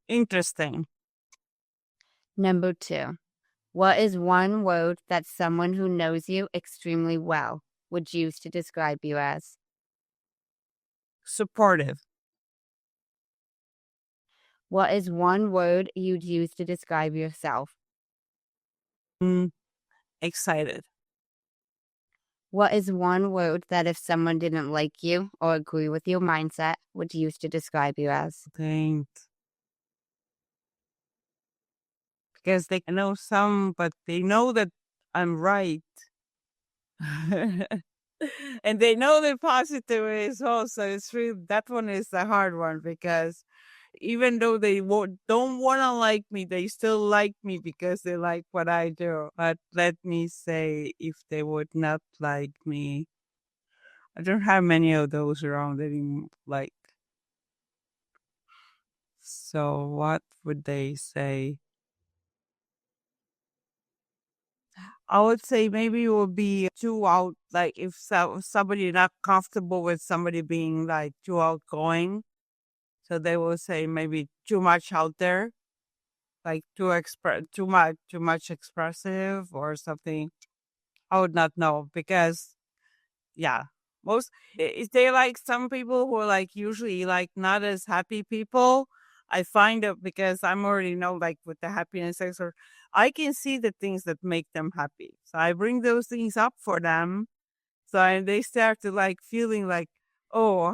Interesting. Number 2, what is one word that someone who knows you extremely well would use to describe you as? Supportive. What is one word you'd use to describe yourself? Mm, Excited. What is one word that if someone didn't like you or agree with your mindset would use to describe you as? Thanks. Because they know some, but they know that I'm right. And they know the positive as well. So it's really, that one is the hard one because even though they don't want to like me, they still like me because they like what I do. But let me say, if they would not like me, I don't have many of those around anymore. Like, so what would they say? I would say maybe it would be too out. Like if somebody not comfortable with somebody being like too outgoing, so they will say maybe too much out there, like too much expressive or something. I would not know because yeah, most is there like some people who are like usually like not as happy people. I find it because I'm already know like with the happiness sector, I can see the things that make them happy. So I bring those things up for them. So and they start to like feeling like, oh,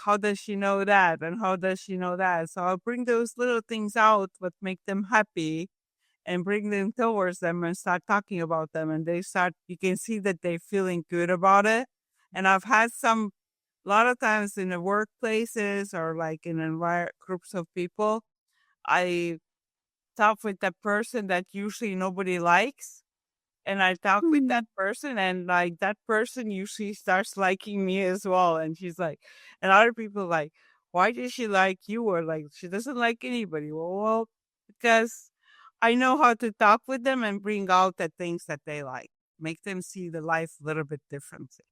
how does she know that? And how does she know that? So I'll bring those little things out what make them happy and bring them towards them and start talking about them. And you can see that they're feeling good about it. And I've had a lot of times in the workplaces or like in groups of people, I talk with that person that usually nobody likes. and I talk with that person, and like that person usually starts liking me as well. And she's like, and other people like, why does she like you? Or like, she doesn't like anybody. Well, because I know how to talk with them and bring out the things that they like, make them see the life a little bit differently.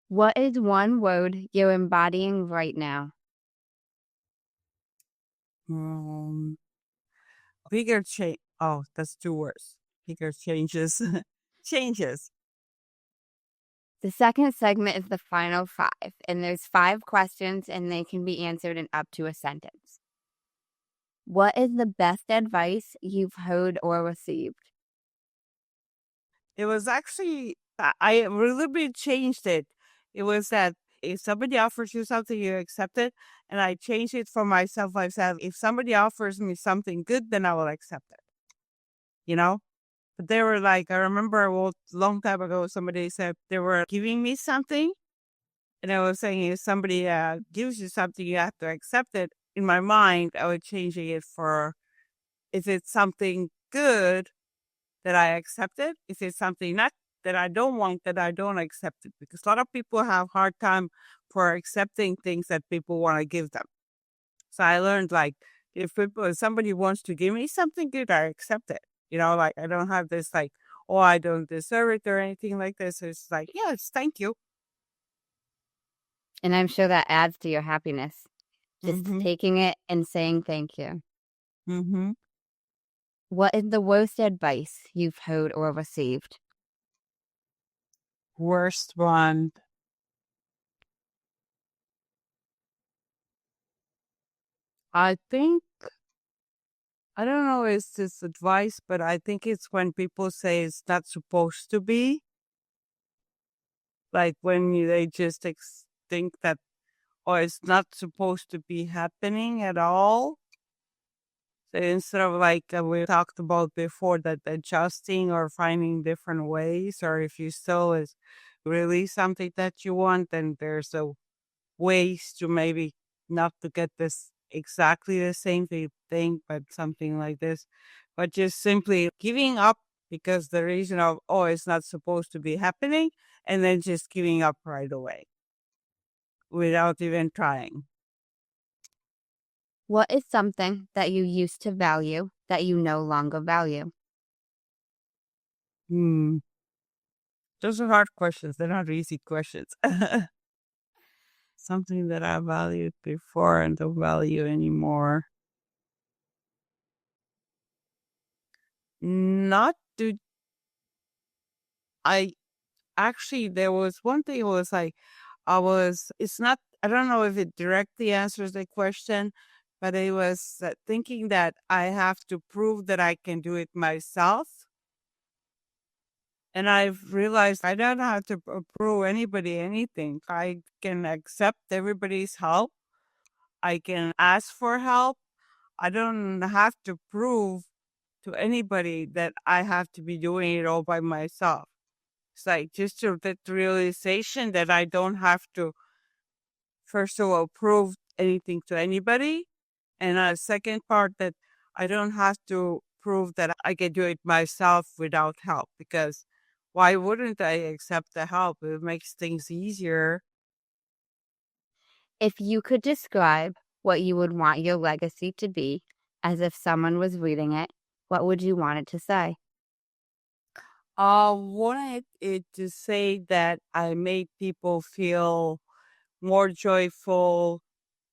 What is one word you're embodying right now? Um, bigger change. Oh, that's 2 words. Bigger changes. Changes. The second segment is the final five, and there's 5 questions, and they can be answered in up to a sentence. What is the best advice you've heard or received? It was actually, I a little bit changed it. It was that if somebody offers you something, you accept it. And I changed it for myself. I said, if somebody offers me something good, then I will accept it. You know? But they were like, I remember a long time ago, somebody said they were giving me something. And I was saying, if somebody gives you something, you have to accept it. In my mind, I would change it for, is it something good that I accept it? If it's something not that I don't want, that I don't accept it. Because a lot of people have hard time for accepting things that people want to give them. So I learned like if somebody wants to give me something good, I accept it. Like I don't have this like, oh, I don't deserve it or anything like this. It's like, yes, thank you. And I'm sure that adds to your happiness, just Mm-hmm. taking it and saying thank you. Mm-hmm. What is the worst advice you've heard or received? Worst one. I think I don't know if it's advice, but I think it's when people say it's not supposed to be. Like when they just think that, oh, it's not supposed to be happening at all. So instead of like we talked about before, that adjusting or finding different ways, or if you still is really something that you want, then there's a ways to maybe not to get this exactly the same thing, but something like this, but just simply giving up because the reason of, oh, it's not supposed to be happening, and then just giving up right away without even trying. What is something that you used to value that you no longer value? Hmm. Those are hard questions. They're not easy questions. Something that I valued before and don't value anymore. Not to, I actually, there was one thing, it was like, it's not, I don't know if it directly answers the question, but it was thinking that I have to prove that I can do it myself. And I've realized I don't have to prove anybody anything. I can accept everybody's help. I can ask for help. I don't have to prove to anybody that I have to be doing it all by myself. It's like just that realization that I don't have to, first of all, prove anything to anybody. And a second part that I don't have to prove that I can do it myself without help, because why wouldn't I accept the help? It makes things easier. If you could describe what you would want your legacy to be as if someone was reading it, what would you want it to say? I wanted it to say that I made people feel more joyful,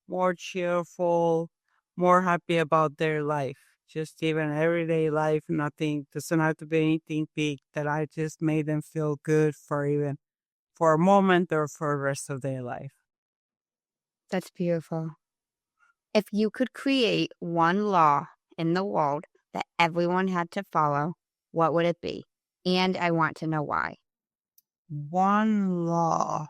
more cheerful, more happy about their life. Just even everyday life, nothing doesn't have to be anything big, that I just made them feel good for even for a moment or for the rest of their life. That's beautiful. If you could create one law in the world that everyone had to follow, what would it be? And I want to know why. One law.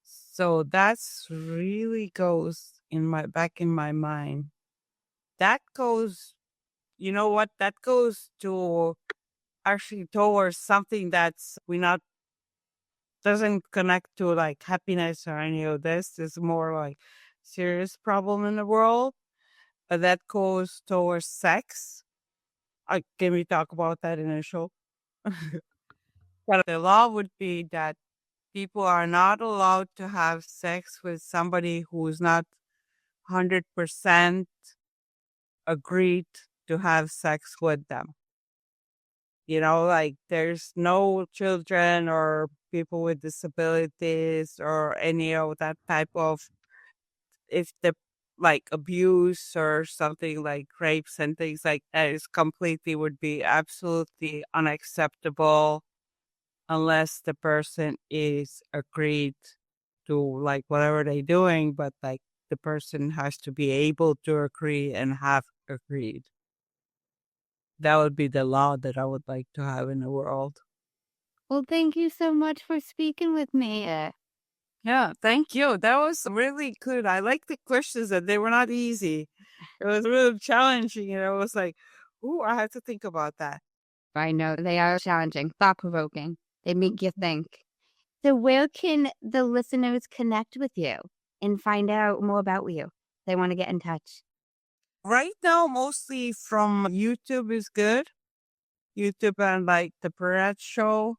So that's really goes in my back in my mind. That goes, you know what? That goes to actually towards something that's we not doesn't connect to like happiness or any of this. It's more like serious problem in the world. But that goes towards sex. Can we talk about that in a show? But the law would be that people are not allowed to have sex with somebody who is not 100% agreed to have sex with them. Like there's no children or people with disabilities or any of that type of, if the like abuse or something like rapes and things like that is completely would be absolutely unacceptable unless the person is agreed to like whatever they're doing, but like the person has to be able to agree and have agreed. That would be the law that I would like to have in the world. Well, thank you so much for speaking with me. Yeah, thank you. That was really good. I like the questions that they were not easy. It was really challenging, and I was like, "Ooh, I have to think about that." I know they are challenging, thought provoking. They make you think. So, where can the listeners connect with you and find out more about you? They want to get in touch. Right now, mostly from YouTube is good. YouTube and like the Piret show.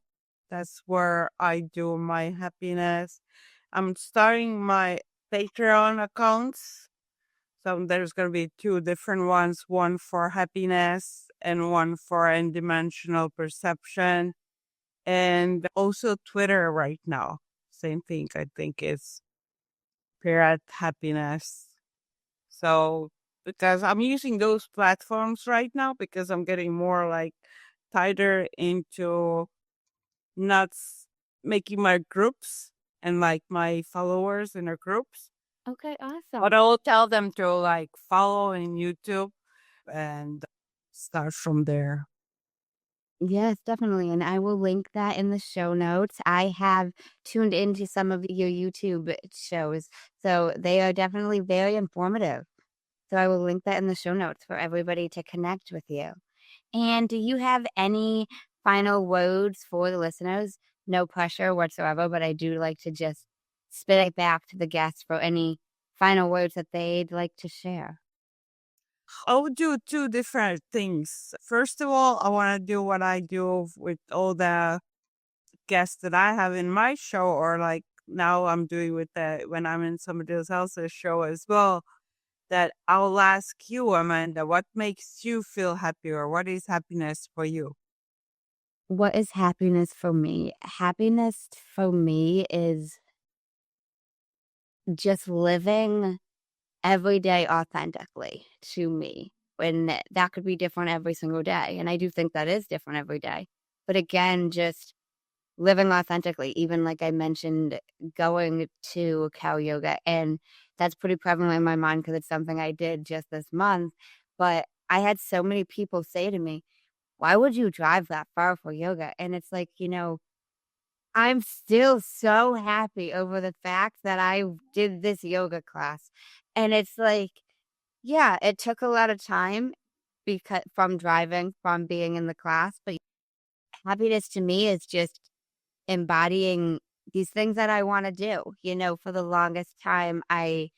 That's where I do my happiness. I'm starting my Patreon accounts. So there's going to be two different ones, one for happiness and one for n-dimensional perception. And also Twitter right now. Same thing, I think it's Piret Happiness. So because I'm using those platforms right now because I'm getting more like tighter into not making my groups and like my followers in their groups. Okay, awesome. But I will tell them to like follow in YouTube and start from there. Yes, definitely. And I will link that in the show notes. I have tuned into some of your YouTube shows, so they are definitely very informative. So I will link that in the show notes for everybody to connect with you. And do you have any final words for the listeners? No pressure whatsoever, but I do like to just spit it back to the guests for any final words that they'd like to share. I would do two different things. First of all, I want to do what I do with all the guests that I have in my show, or like now I'm doing with the when I'm in somebody else's show as well. That I'll ask you, Amanda, what makes you feel happy, or what is happiness for you? What is happiness for me? Happiness for me is just living every day authentically to me. When that could be different every single day. And I do think that is different every day. But again, just living authentically, even like I mentioned, going to cow yoga. And that's pretty prevalent in my mind because it's something I did just this month. But I had so many people say to me, why would you drive that far for yoga? And it's like, I'm still so happy over the fact that I did this yoga class. And it's like, yeah, it took a lot of time because from driving, from being in the class, but happiness to me is just embodying these things that I want to do. For the longest time, I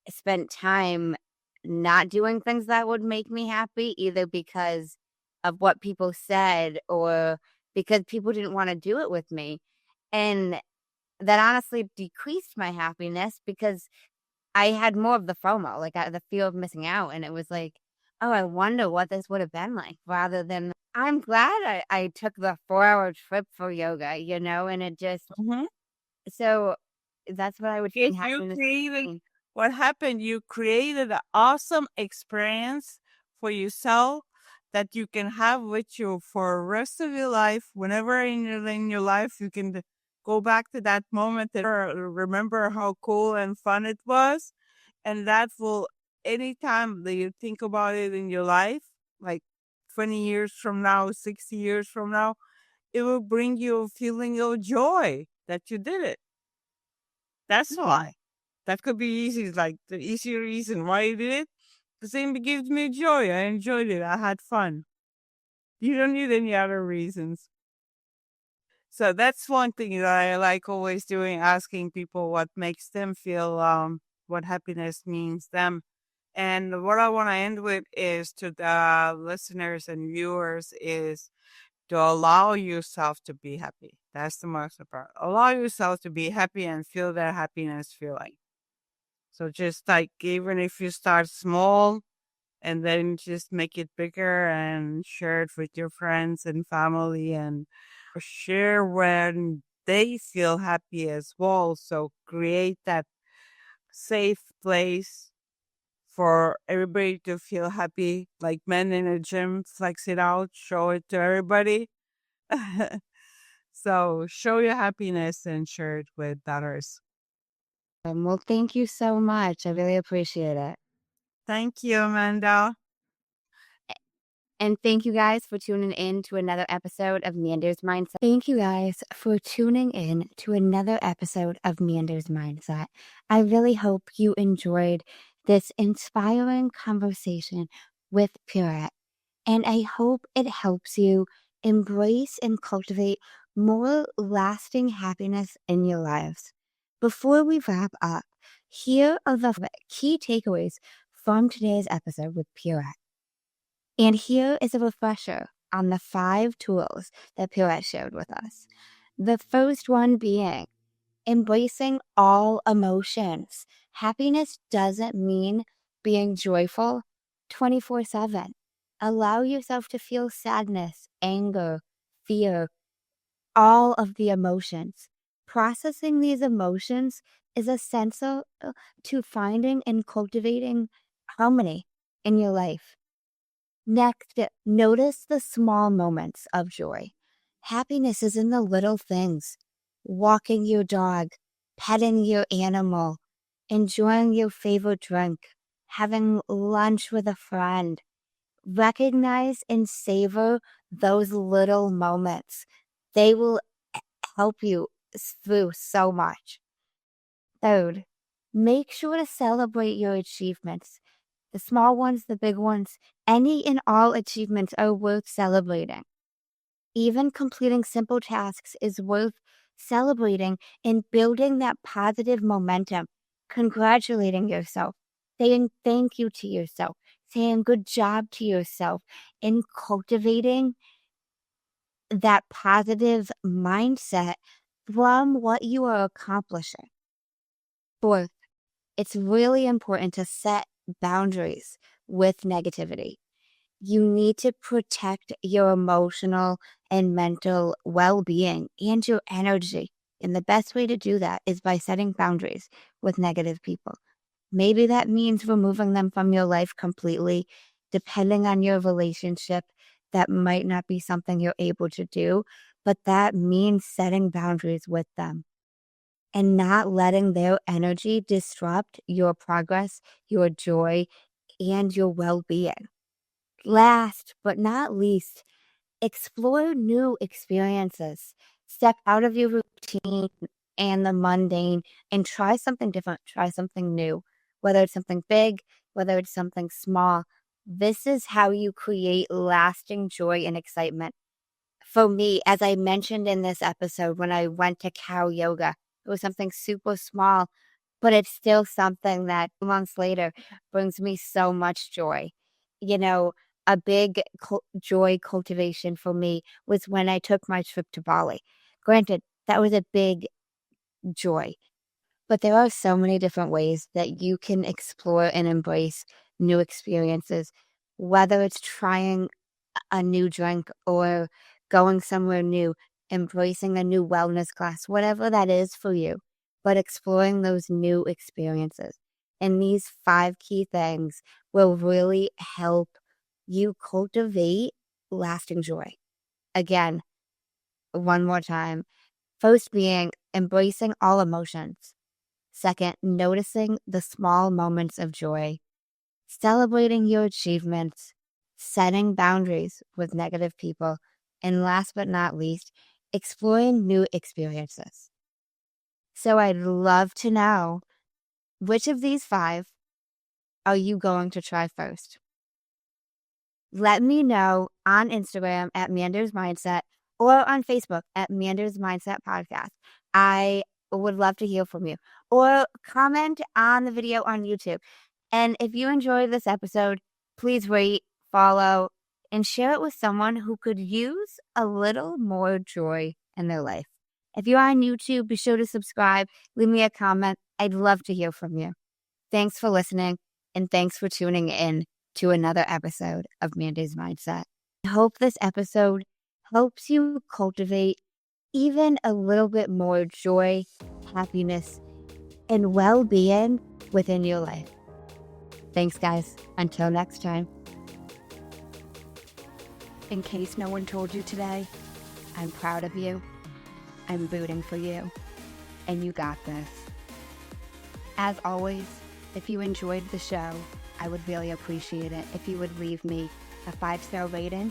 spent time not doing things that would make me happy, either because of what people said or because people didn't want to do it with me. And that honestly decreased my happiness because I had more of the FOMO, like, the fear of missing out, and it was like, "Oh, I wonder what this would have been like," rather than, "I'm glad I took the 4-hour trip for yoga," and it just Mhm. so that's what I would Yes, find you happiness created in. what happened. You created an awesome experience for yourself that you can have with you for the rest of your life. Whenever in your life, you can go back to that moment and remember how cool and fun it was. And that will, anytime that you think about it in your life, like 20 years from now, 60 years from now, it will bring you a feeling of joy that you did it. That's why. That could be easy, like the easy reason why you did it. The same gives me joy. I enjoyed it. I had fun. You don't need any other reasons. So that's one thing that I like always doing, asking people what makes them feel, what happiness means them. And what I want to end with is to the listeners and viewers is to allow yourself to be happy. That's the most important. Allow yourself to be happy and feel that happiness feeling. So just like even if you start small and then just make it bigger and share it with your friends and family and share when they feel happy as well. So create that safe place for everybody to feel happy, like men in a gym, flex it out, show it to everybody. So show your happiness and share it with others. Well, thank you so much. I really appreciate it. Thank you, Amanda. And thank you guys for tuning in to another episode of Manders Mindset. Thank you guys for tuning in to another episode of Manders Mindset. I really hope you enjoyed this inspiring conversation with Piret. And I hope it helps you embrace and cultivate more lasting happiness in your lives. Before we wrap up, here are the key takeaways from today's episode with Piret. And here is a refresher on the 5 tools that Piret shared with us. The first one being embracing all emotions. Happiness doesn't mean being joyful 24/7. Allow yourself to feel sadness, anger, fear, all of the emotions. Processing these emotions is essential to finding and cultivating harmony in your life. Next, notice the small moments of joy. Happiness is in the little things. Walking your dog, petting your animal, enjoying your favorite drink, having lunch with a friend. Recognize and savor those little moments. They will help you through so much. Third, make sure to celebrate your achievements. The small ones, the big ones, any and all achievements are worth celebrating. Even completing simple tasks is worth celebrating and building that positive momentum. Congratulating yourself, saying thank you to yourself, saying good job to yourself, and cultivating that positive mindset from what you are accomplishing. Fourth, it's really important to set boundaries with negativity. You need to protect your emotional and mental well being and your energy. And the best way to do that is by setting boundaries with negative people. Maybe that means removing them from your life completely. Depending on your relationship, that might not be something you're able to do, but that means setting boundaries with them and not letting their energy disrupt your progress, your joy, and your well being. Last but not least, explore new experiences. Step out of your routine and the mundane and try something different, try something new, whether it's something big, whether it's something small. This is how you create lasting joy and excitement. For me, as I mentioned in this episode, when I went to cow yoga, it was something super small, but it's still something that months later brings me so much joy. You know, a big joy cultivation for me was when I took my trip to Bali. Granted, that was a big joy, but there are so many different ways that you can explore and embrace new experiences, whether it's trying a new drink or going somewhere new, embracing a new wellness class, whatever that is for you, but exploring those new experiences. And these 5 key things will really help you cultivate lasting joy. Again, one more time. First being embracing all emotions. Second, noticing the small moments of joy, celebrating your achievements, setting boundaries with negative people, and last but not least, exploring new experiences. So I'd love to know, which of these 5 are you going to try first? Let me know on Instagram at Manders Mindset or on Facebook at Manders Mindset Podcast. I would love to hear from you. Or comment on the video on YouTube. And if you enjoyed this episode, please rate, follow, and share it with someone who could use a little more joy in their life. If you are on YouTube, be sure to subscribe, leave me a comment. I'd love to hear from you. Thanks for listening, and thanks for tuning in to another episode of Manders Mindset. I hope this episode helps you cultivate even a little bit more joy, happiness, and well-being within your life. Thanks, guys. Until next time. In case no one told you today, I'm proud of you. I'm rooting for you. And you got this. As always, if you enjoyed the show, I would really appreciate it if you would leave me a 5-star rating,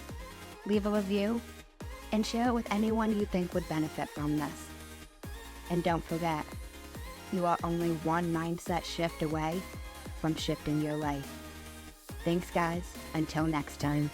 leave a review, and share it with anyone you think would benefit from this. And don't forget, you are only one mindset shift away from shifting your life. Thanks, guys. Until next time.